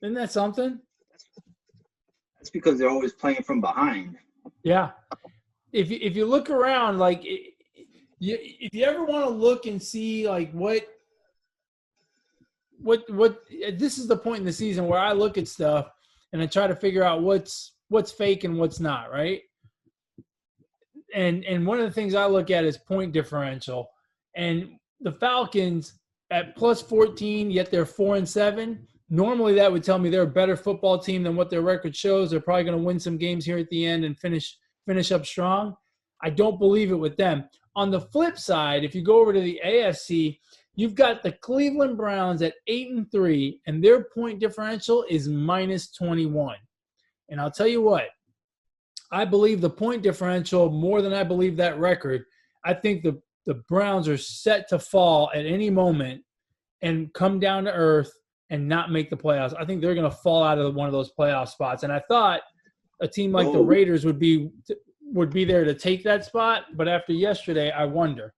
Isn't that something? That's because they're always playing from behind. Yeah. If you look around, like if you ever want to look and see like what this is the point in the season where I look at stuff and I try to figure out what's fake and what's not, right? And one of the things I look at is point differential. And the Falcons at plus 14, yet they're 4-7. Normally that would tell me they're a better football team than what their record shows. They're probably going to win some games here at the end and finish up strong. I don't believe it with them. On the flip side, if you go over to the AFC, you've got the Cleveland Browns at 8-3, and their point differential is minus 21. And I'll tell you what, I believe the point differential more than I believe that record. I think the Browns are set to fall at any moment and come down to earth and not make the playoffs. I think they're going to fall out of one of those playoff spots. And I thought a team like the Raiders would be there to take that spot, but after yesterday, I wonder.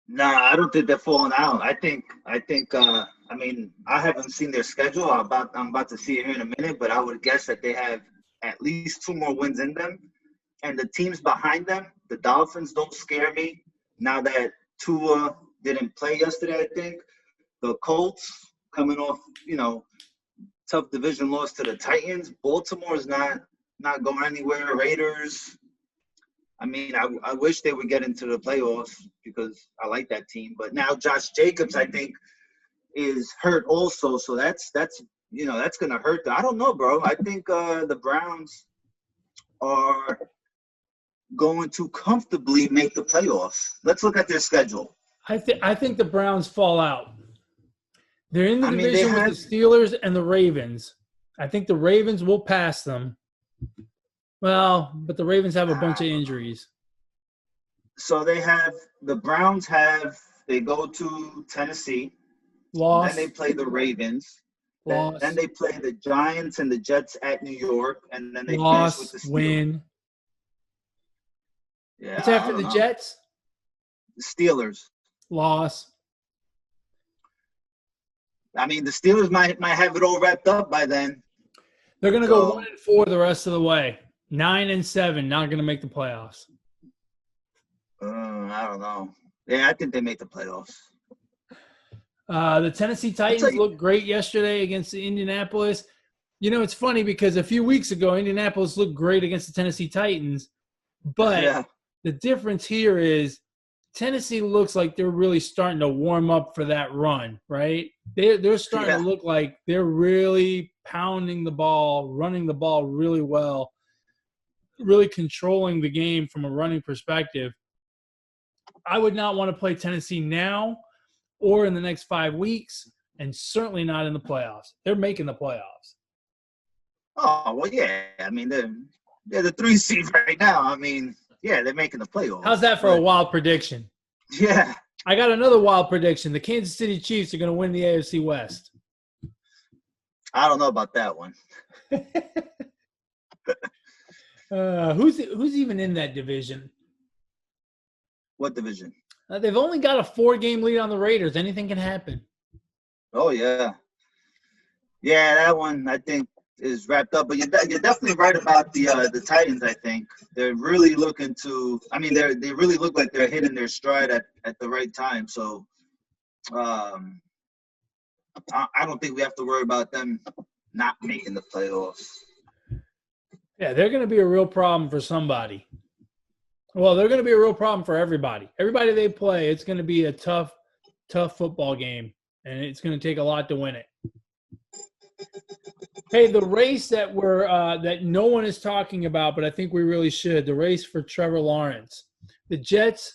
Nah, I don't think they're falling out. I think. I mean, I haven't seen their schedule. I'm about to see it here in a minute, but I would guess that they have at least 2 more wins in them. And the teams behind them, the Dolphins, don't scare me. Now that Tua didn't play yesterday, I think the Colts coming off, tough division loss to the Titans. Baltimore is not going anywhere. Raiders. I mean, I wish they would get into the playoffs because I like that team. But now Josh Jacobs, I think, is hurt also. So that's going to hurt them. I don't know, bro. I think the Browns are going to comfortably make the playoffs. Let's look at their schedule. I think the Browns fall out. They're in the division with the Steelers and the Ravens. I think the Ravens will pass them. Well, but the Ravens have a bunch of injuries. So they go to Tennessee. Loss. Then they play the Ravens. Loss. Then they play the Giants and the Jets at New York. And then they finish with the Steelers. Win. Yeah, what's after the Jets? The Steelers. Loss. I mean, the Steelers might have it all wrapped up by then. They're going to go 1-4 the rest of the way. 9-7, not going to make the playoffs. I don't know. Yeah, I think they make the playoffs. The Tennessee Titans looked great yesterday against Indianapolis. It's funny because a few weeks ago, Indianapolis looked great against the Tennessee Titans. But the difference here is Tennessee looks like they're really starting to warm up for that run, right? They're starting to look like they're really pounding the ball, running the ball really well, really controlling the game from a running perspective. I would not want to play Tennessee now or in the next 5 weeks, and certainly not in the playoffs. They're making the playoffs. Oh, well, yeah. I mean, they're the 3 seed right now. I mean, yeah, they're making the playoffs. How's that for a wild prediction? Yeah. I got another wild prediction. The Kansas City Chiefs are going to win the AFC West. I don't know about that one. Who's even in that division? What division? They've only got a 4-game lead on the Raiders. Anything can happen. Oh, yeah. Yeah, that one I think is wrapped up. But you're definitely right about the Titans, I think. They're really looking to – I mean, they really look like they're hitting their stride at the right time. So I don't think we have to worry about them not making the playoffs. Yeah, they're going to be a real problem for somebody. Well, they're going to be a real problem for everybody. Everybody they play, it's going to be a tough football game, and it's going to take a lot to win it. Hey, the race that that no one is talking about, but I think we really should, the race for Trevor Lawrence. The Jets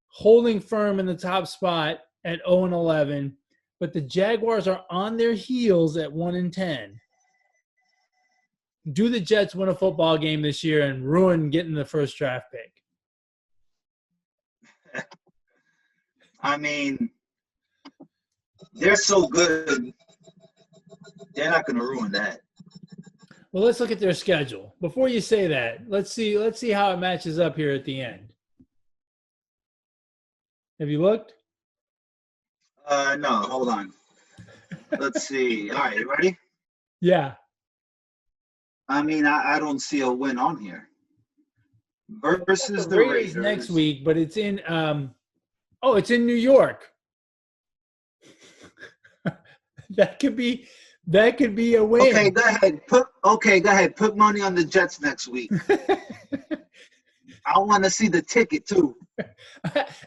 holding firm in the top spot at 0-11, but the Jaguars are on their heels at 1-10. Do the Jets win a football game this year and ruin getting the first draft pick? I mean, they're so good. They're not going to ruin that. Well, let's look at their schedule. Before you say that, let's see how it matches up here at the end. Have you looked? No, hold on. Let's see. All right, you ready? Yeah. I mean, I don't see a win on here. Versus the Raiders next week, but it's in it's in New York. That could be a win. Okay, go ahead. Put money on the Jets next week. I want to see the ticket too.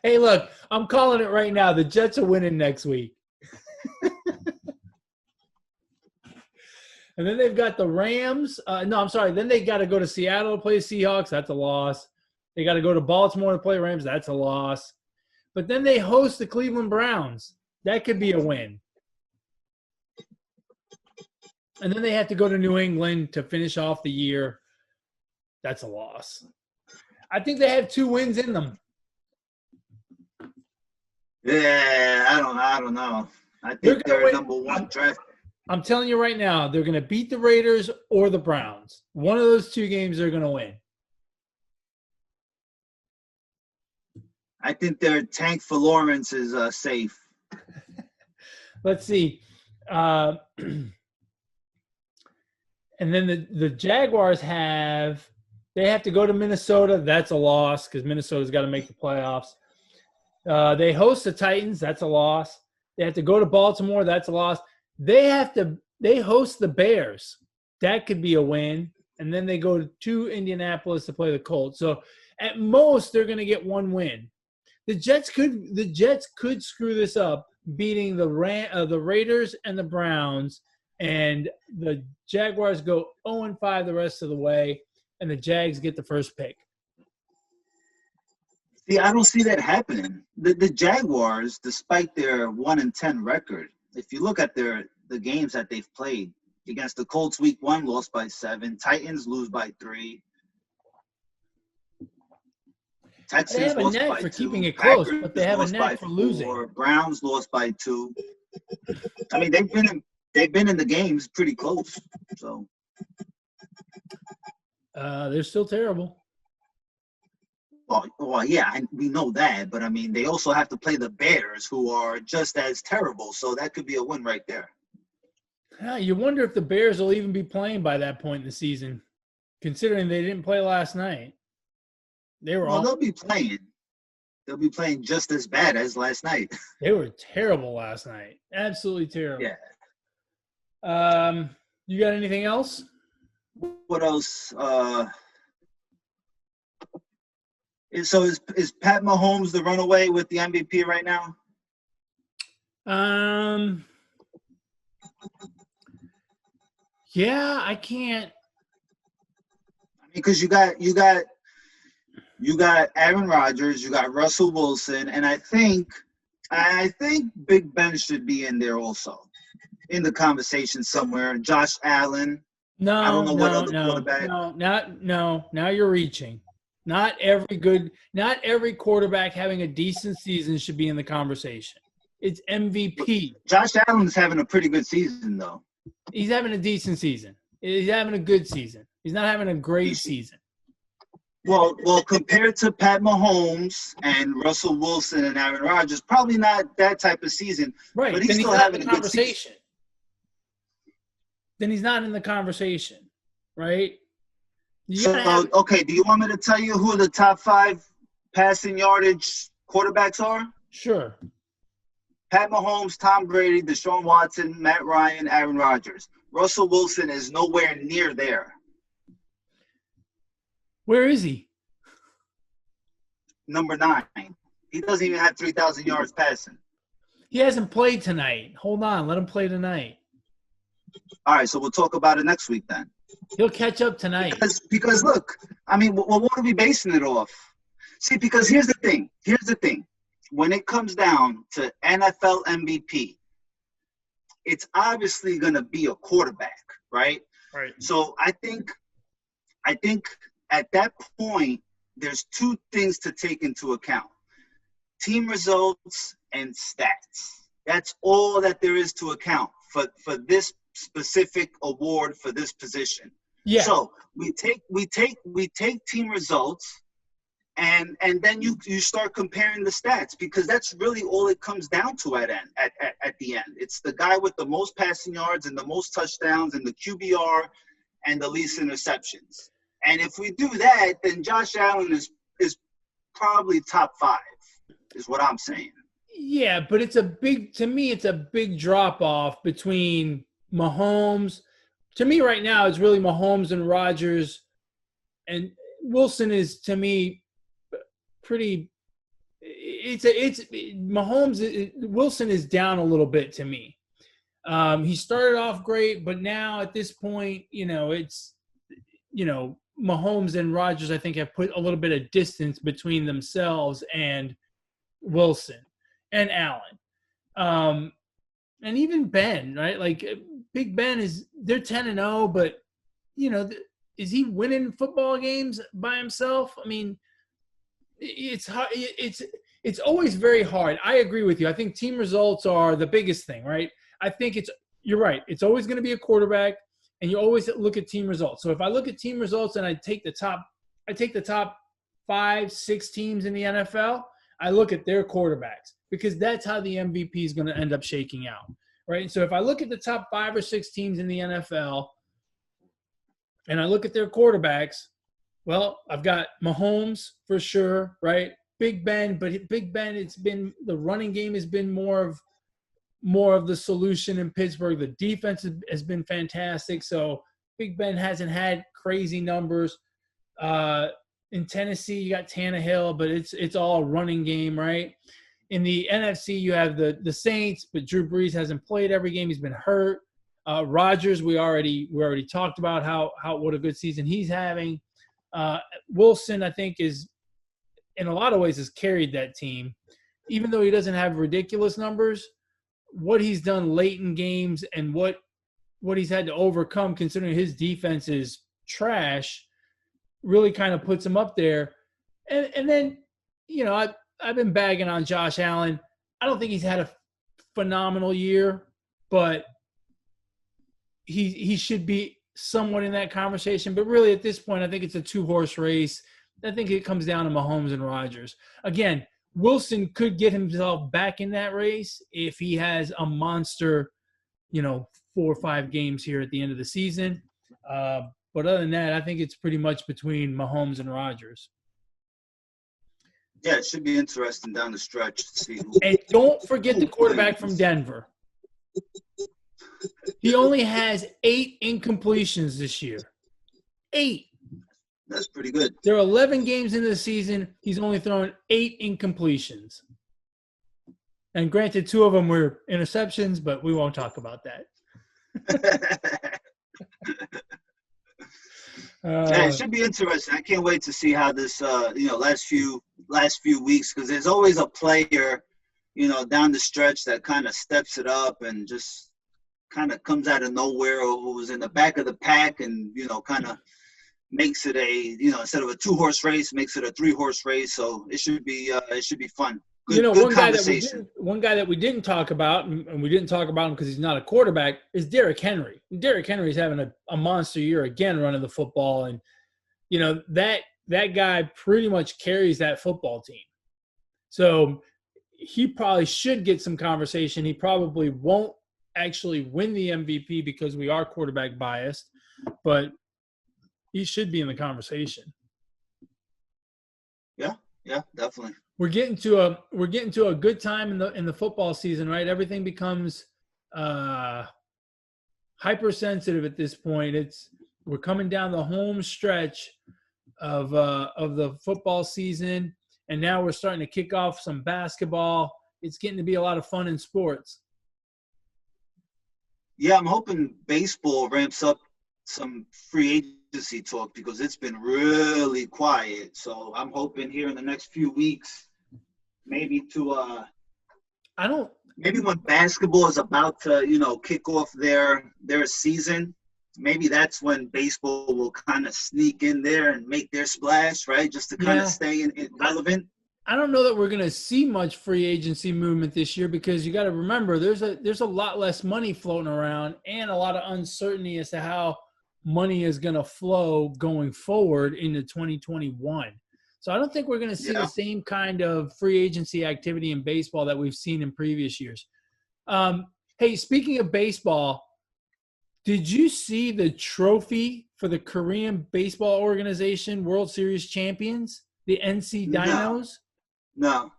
Hey, look, I'm calling it right now. The Jets are winning next week. And then they've got the Rams. Then they got to go to Seattle to play Seahawks. That's a loss. They got to go to Baltimore to play Rams. That's a loss. But then they host the Cleveland Browns. That could be a win. And then they have to go to New England to finish off the year. That's a loss. I think they have 2 wins in them. Yeah, I don't know. I think they're number 1 draft. I'm telling you right now, they're going to beat the Raiders or the Browns. One of those 2 games they're going to win. I think their tank for Lawrence is safe. Let's see. And then the Jaguars have to go to Minnesota. That's a loss because Minnesota's got to make the playoffs. They host the Titans. That's a loss. They have to go to Baltimore. That's a loss. They host the Bears. That could be a win. And then they go to Indianapolis to play the Colts. So at most they're going to get 1 win. The Jets could screw this up, beating the Raiders and the Browns, and the Jaguars go 0-5 the rest of the way, and the Jags get the first pick. See, I don't see that happening. The Jaguars, despite their 1-10 record, if you look at the games that they've played, against the Colts week 1, lost by 7. Titans lose by 3. Texans they have a lost knack by for 2. keeping it close, Packers but they have a lost knack by for losing. 4. Browns lost by 2. I mean, they've been in the games pretty close. So they're still terrible. Well, yeah, we know that, but I mean, they also have to play the Bears, who are just as terrible. So that could be a win right there. You wonder if the Bears will even be playing by that point in the season, considering they didn't play last night. They'll be playing. They'll be playing just as bad as last night. They were terrible last night. Absolutely terrible. Yeah. You got anything else? What else? So is Pat Mahomes the runaway with the MVP right now? Yeah, I can't. I mean, because you got Aaron Rodgers, you got Russell Wilson, and I think Big Ben should be in there also, in the conversation somewhere. Josh Allen. I don't know what other quarterback. Now you're reaching. Not every quarterback having a decent season should be in the conversation. It's MVP. Josh Allen's having a pretty good season, though. He's having a decent season. He's having a good season. He's not having a great season. Well, compared to Pat Mahomes and Russell Wilson and Aaron Rodgers, probably not that type of season. Right. But he's still having a good season. Then he's not in the conversation, right? Okay, do you want me to tell you who the top 5 passing yardage quarterbacks are? Sure. Pat Mahomes, Tom Brady, Deshaun Watson, Matt Ryan, Aaron Rodgers. Russell Wilson is nowhere near there. Where is he? Number 9. He doesn't even have 3,000 yards passing. He hasn't played tonight. Hold on. Let him play tonight. All right, so we'll talk about it next week then. He'll catch up tonight. Because look, I mean, what are we basing it off? See, because here's the thing. When it comes down to NFL MVP, it's obviously going to be a quarterback, right? Right. So I think at that point, there's two things to take into account: team results and stats. That's all that there is to account for this specific award for this position. Yeah. So we take team results, and then you start comparing the stats, because that's really all it comes down to at the end. It's the guy with the most passing yards and the most touchdowns and the QBR and the least interceptions. And if we do that, then Josh Allen is probably top 5, is what I'm saying. Yeah, but it's a big drop off between Mahomes. To me right now, it's really Mahomes and Rodgers, and Wilson is, to me, pretty. It's Mahomes. Wilson is down a little bit to me. He started off great, but now at this point, it's Mahomes and Rodgers, I think, have put a little bit of distance between themselves and Wilson and Allen. And even Ben, right? Like Big Ben they're 10-0, but is he winning football games by himself? I mean, it's hard. It's always very hard. I agree with you. I think team results are the biggest thing, right? I think you're right. It's always going to be a quarterback, and you always look at team results. So if I look at team results and I take the top 5-6 teams in the NFL, I look at their quarterbacks, because that's how the MVP is going to end up shaking out, right? And so if I look at the top 5 or 6 teams in the NFL and I look at their quarterbacks, well, I've got Mahomes for sure, right? Big Ben, but Big Ben, the running game has been more of the solution in Pittsburgh. The defense has been fantastic. So Big Ben hasn't had crazy numbers. In Tennessee, you got Tannehill, but it's all a running game, right? In the NFC, you have the Saints, but Drew Brees hasn't played every game. He's been hurt. Rodgers, we already talked about what a good season he's having. Wilson, I think, is in a lot of ways has carried that team, even though he doesn't have ridiculous numbers. What he's done late in games and what he's had to overcome, considering his defense is trash, really kind of puts him up there. And then, I've been bagging on Josh Allen. I don't think he's had a phenomenal year, but he should be somewhat in that conversation. But really, at this point, I think it's a 2-horse race. I think it comes down to Mahomes and Rodgers. Again, Wilson could get himself back in that race if he has a monster, 4 or 5 games here at the end of the season. But other than that, I think it's pretty much between Mahomes and Rodgers. Yeah, it should be interesting down the stretch to see. And don't forget the quarterback from Denver. He only has 8 incompletions this year. 8. That's pretty good. There are 11 games into the season. He's only thrown 8 incompletions. And granted, 2 of them were interceptions, but we won't talk about that. Yeah, it should be interesting. I can't wait to see how this, last few weeks, because there's always a player, down the stretch that kind of steps it up and just kind of comes out of nowhere, or who was in the back of the pack and, kind of makes it instead of a 2-horse race, makes it a 3-horse race. So it should be fun. Good one guy that we didn't talk about, and we didn't talk about him because he's not a quarterback, is Derrick Henry. Derrick Henry's having a monster year again running the football, and that guy pretty much carries that football team. So he probably should get some conversation. He probably won't actually win the MVP because we are quarterback biased, but he should be in the conversation. Yeah, definitely. We're getting to a good time in the football season, right? Everything becomes hypersensitive at this point. We're coming down the home stretch of the football season, and now we're starting to kick off some basketball. It's getting to be a lot of fun in sports. Yeah, I'm hoping baseball ramps up some free agency talk, because it's been really quiet. So I'm hoping here in the next few weeks, maybe when basketball is about to, kick off their season, maybe that's when baseball will kind of sneak in there and make their splash, right? Just to kind of stay relevant. I don't know that we're going to see much free agency movement this year because you got to remember there's a lot less money floating around and a lot of uncertainty as to how money is going to flow going forward into 2021. So I don't think we're going to see the same kind of free agency activity in baseball that we've seen in previous years. Hey, speaking of baseball, did you see the trophy for the Korean Baseball Organization World Series champions, the NC Dinos? No.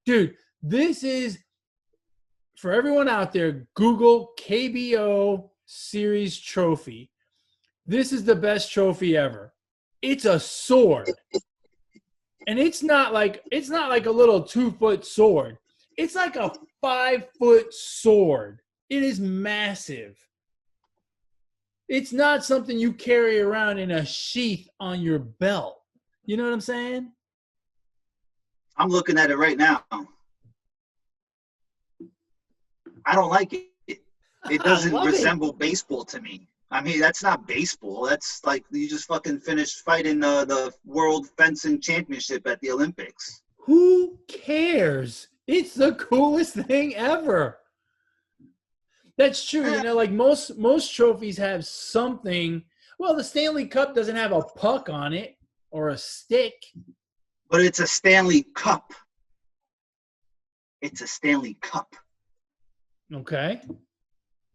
Dude, this is, for everyone out there, Google KBO Series trophy. This is the best trophy ever. It's a sword. And it's not like a little 2-foot sword. It's like a 5-foot sword. It is massive. It's not something you carry around in a sheath on your belt. You know what I'm saying? I'm looking at it right now. I don't like it. It doesn't resemble baseball to me. I mean, that's not baseball. That's like you just fucking finished fighting the World Fencing Championship at the Olympics. Who cares? It's the coolest thing ever. That's true. You know, like most trophies have something. Well, the Stanley Cup doesn't have a puck on it or a stick. But it's a Stanley Cup. It's a Stanley Cup. Okay.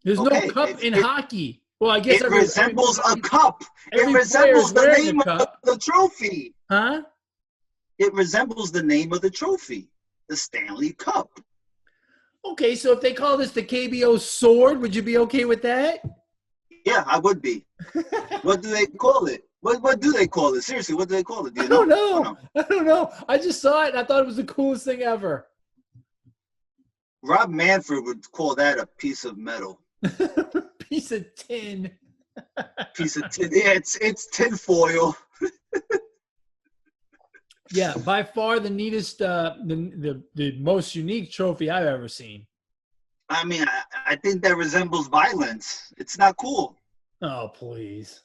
There's no cup in hockey. Well, I guess it resembles a cup. It resembles the name of the trophy. Huh? It resembles the name of the trophy, the Stanley Cup. Okay, so if they call this the KBO sword, would you be okay with that? Yeah, I would be. What do they call it? What do they call it? Seriously, what do they call it? Do you know? I don't know. I just saw it and I thought it was the coolest thing ever. Rob Manfred would call that a piece of metal. Piece of tin. Piece of tin. Yeah, it's tin foil. Yeah, by far the neatest, the most unique trophy I've ever seen. I mean, I think that resembles violence. It's not cool. Oh, please.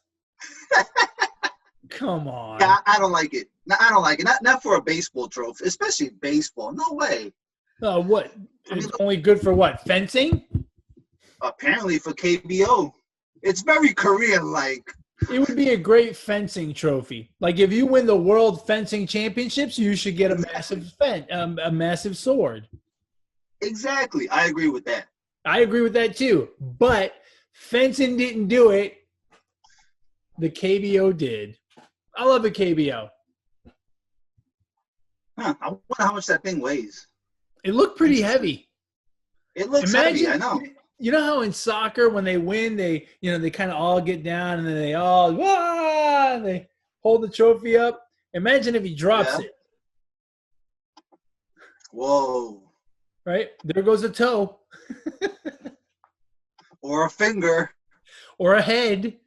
Come on. Yeah, I don't like it. No, I don't like it. Not for a baseball trophy, especially baseball. No way. What? It's only good for what? Fencing? Apparently for KBO. It's very Korean-like. It would be a great fencing trophy. Like if you win the World Fencing Championships, you should get a massive sword. Exactly. I agree with that. I agree with that too. But fencing didn't do it. The KBO did. I love the KBO. Huh. I wonder how much that thing weighs. It looked pretty heavy. It looks heavy, I know. You know how in soccer when they win, they kind of all get down and then they all they hold the trophy up. Imagine if he drops it. Whoa. Right? There goes a toe. Or a finger. Or a head.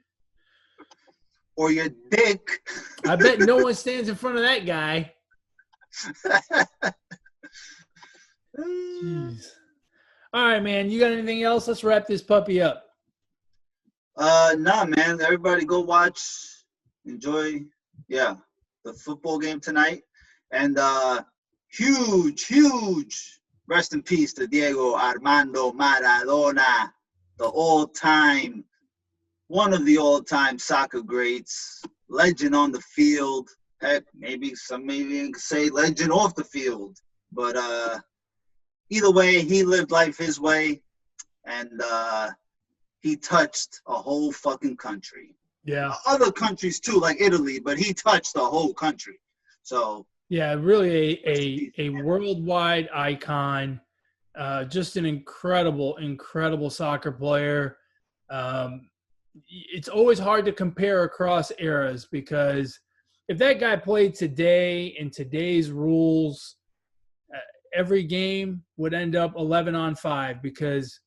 Or your dick. I bet no one stands in front of that guy. Jeez. All right, man. You got anything else? Let's wrap this puppy up. Nah, man. Everybody go watch, enjoy, the football game tonight. And huge rest in peace to Diego Armando Maradona, one of the all-time soccer greats, legend on the field. Heck, maybe can say legend off the field. But either way, he lived life his way, and he touched a whole fucking country. Yeah. Other countries too, like Italy, but he touched the whole country. So yeah, really a worldwide icon. Just an incredible soccer player. It's always hard to compare across eras because if that guy played today in today's rules, every game would end up 11-on-5 because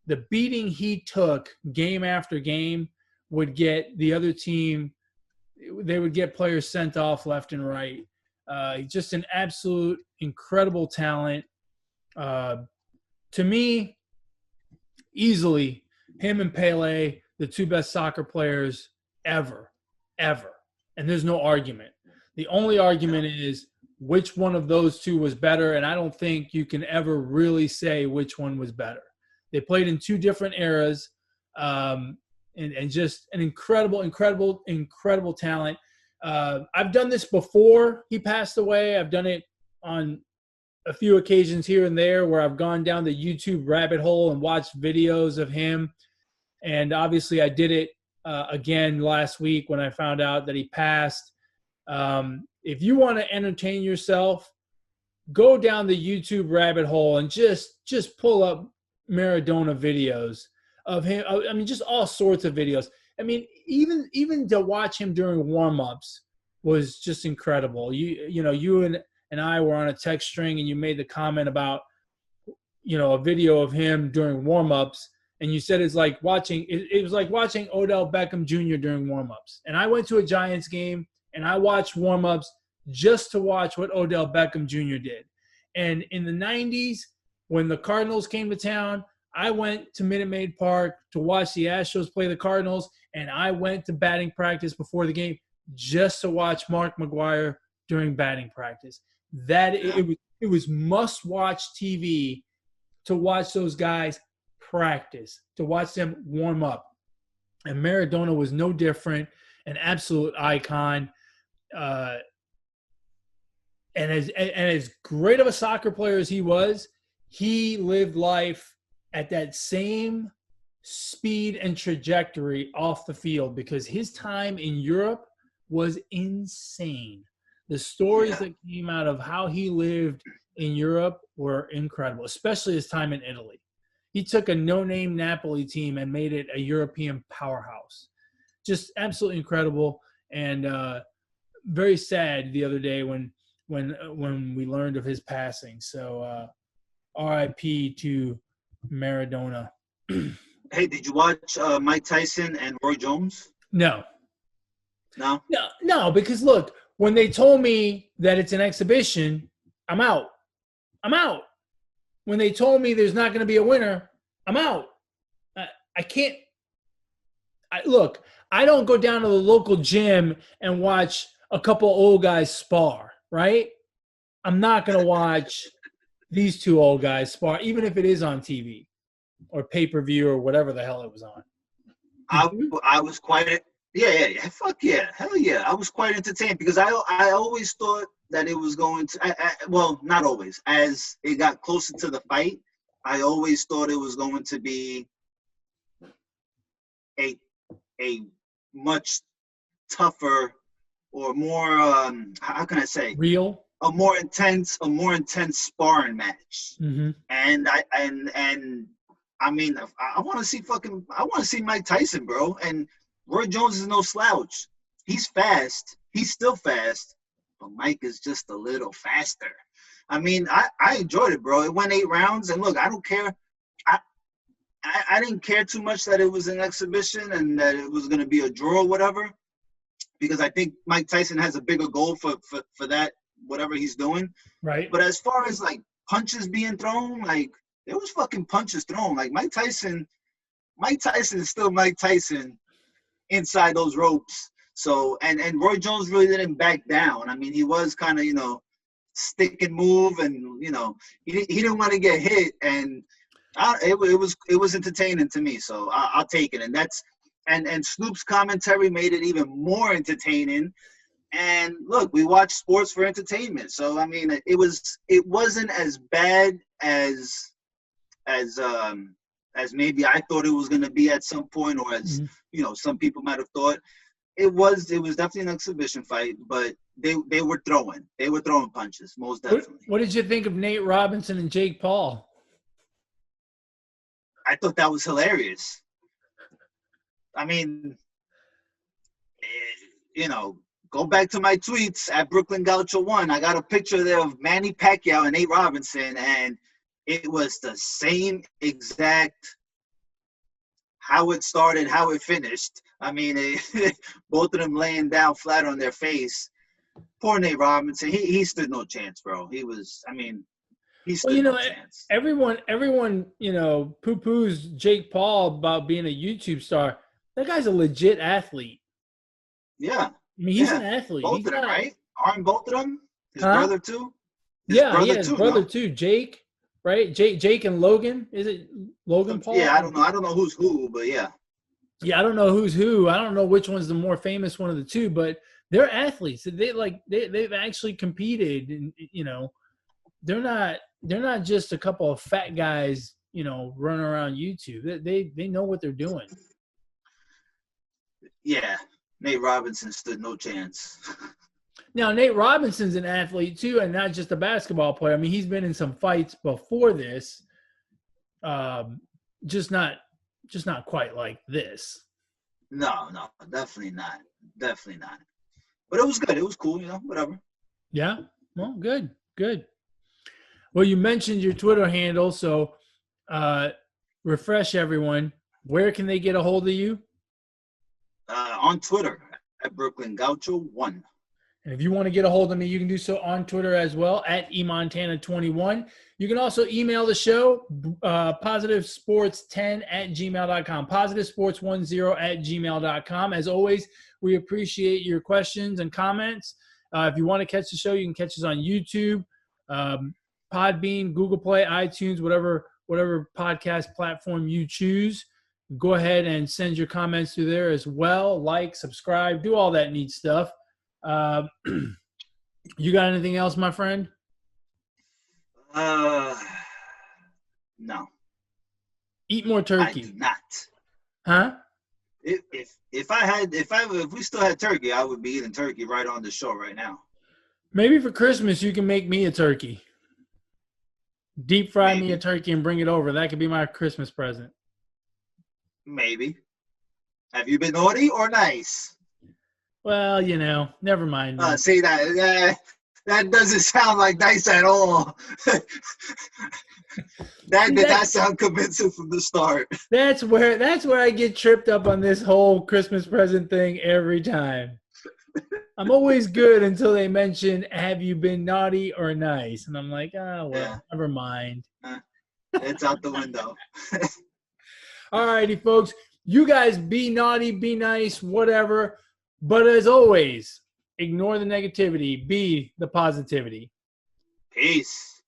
the beating he took game after game would get the other team, they would get players sent off left and right. Just an absolute incredible talent. To me, easily, him and Pele, the two best soccer players ever, ever. And there's no argument. The only argument is which one of those two was better, and I don't think you can ever really say which one was better. They played in two different eras, and just an incredible, incredible, incredible talent. I've done this before he passed away. I've done it on a few occasions here and there where I've gone down the YouTube rabbit hole and watched videos of him. And obviously I did it again last week when I found out that he passed. If you want to entertain yourself, go down the YouTube rabbit hole and just pull up Maradona videos of him. I mean, just all sorts of videos. I mean, even to watch him during warm-ups was just incredible. You and I were on a text string, and you made the comment about, a video of him during warm-ups, and you said it was like watching Odell Beckham Jr. during warm-ups. And I went to a Giants game, and I watched warm-ups just to watch what Odell Beckham Jr. did. And in the 90s, when the Cardinals came to town, I went to Minute Maid Park to watch the Astros play the Cardinals, and I went to batting practice before the game just to watch Mark McGwire during batting practice. It was must-watch TV to watch those guys practice, to watch them warm up. And Maradona was no different, an absolute icon. And as great of a soccer player as he was, he lived life at that same speed and trajectory off the field because his time in Europe was insane. The stories that came out of how he lived in Europe were incredible, especially his time in Italy. He took a no-name Napoli team and made it a European powerhouse. Just absolutely incredible, and very sad the other day when we learned of his passing. So R.I.P. to Maradona. Hey, did you watch Mike Tyson and Roy Jones? No, No, because look, when they told me that it's an exhibition, I'm out. When they told me there's not going to be a winner, I'm out. I can't. Look, I don't go down to the local gym and watch a couple old guys spar, right? I'm not going to watch these two old guys spar, even if it is on TV or pay-per-view or whatever the hell it was on. I was quite fuck yeah, hell yeah. I was quite entertained because I always thought that it was going to well, not always. As it got closer to the fight, I always thought it was going to be a much tougher or more how can I say real, a more intense sparring match. Mm-hmm. And I mean, I want to see Mike Tyson, bro. And Roy Jones is no slouch. He's fast. He's still fast, but Mike is just a little faster. I mean, I enjoyed it, bro. It went 8 rounds, and look, I don't care. I didn't care too much that it was an exhibition and that it was going to be a draw or whatever, because I think Mike Tyson has a bigger goal for that, whatever he's doing. Right. But as far as, like, punches being thrown, like, there was fucking punches thrown. Like, Mike Tyson is still Mike Tyson inside those ropes. So, and Roy Jones really didn't back down. I mean, he was kind of, stick and move, and, he didn't want to get hit, and it was entertaining to me. So I'll take it. And Snoop's commentary made it even more entertaining. And look, we watch sports for entertainment. So, I mean, it wasn't as bad as maybe I thought it was going to be at some point, or as some people might have thought. It was definitely an exhibition fight, but they were throwing punches, most definitely. What did you think of Nate Robinson and Jake Paul? I thought that was hilarious. I mean, go back to my tweets at Brooklyn Gaucho 1. I got a picture there of Manny Pacquiao and Nate Robinson, and it was the same exact how it started, how it finished. I mean, both of them laying down flat on their face. Poor Nate Robinson. He stood no chance, bro. He stood no chance. Everyone, poo-poos Jake Paul about being a YouTube star. That guy's a legit athlete. Yeah. I mean, he's an athlete. Both He's of them, not, right? Aren't both of them? His huh? brother too? His Yeah, brother his too, brother no? too, Jake, right? Jake and Logan. Is it Logan Paul? Yeah, I don't know. I don't know who's who, but yeah. Yeah, I don't know who's who. I don't know which one's the more famous one of the two, but they're athletes. They've actually competed, and they're not just a couple of fat guys, running around YouTube. They know what they're doing. Yeah. Nate Robinson stood no chance. Now, Nate Robinson's an athlete too, and not just a basketball player. I mean, he's been in some fights before this, just not quite like this. No, definitely not. Definitely not. But it was good. It was cool, whatever. Yeah. Well, good. Well, you mentioned your Twitter handle, so refresh everyone. Where can they get a hold of you? On Twitter at Brooklyn Gaucho 1. And if you want to get a hold of me, you can do so on Twitter as well at eMontana21. You can also email the show, positivesports10@gmail.com, positivesports10@gmail.com. As always, we appreciate your questions and comments. If you want to catch the show, you can catch us on YouTube, Podbean, Google Play, iTunes, whatever podcast platform you choose. Go ahead and send your comments through there as well. Like, subscribe, do all that neat stuff. You got anything else, my friend? No. Eat more turkey. I do not. Huh? If we still had turkey, I would be eating turkey right on the show right now. Maybe for Christmas you can make me a turkey. Deep fry me a turkey and bring it over. That could be my Christmas present. Maybe. Have you been naughty or nice? Well, never mind. See that doesn't sound like nice at all. That did not sound convincing from the start. That's where I get tripped up on this whole Christmas present thing every time. I'm always good until they mention, have you been naughty or nice? And I'm like, never mind. It's out the window. All righty, folks. You guys be naughty, be nice, whatever. But as always, ignore the negativity. Be the positivity. Peace.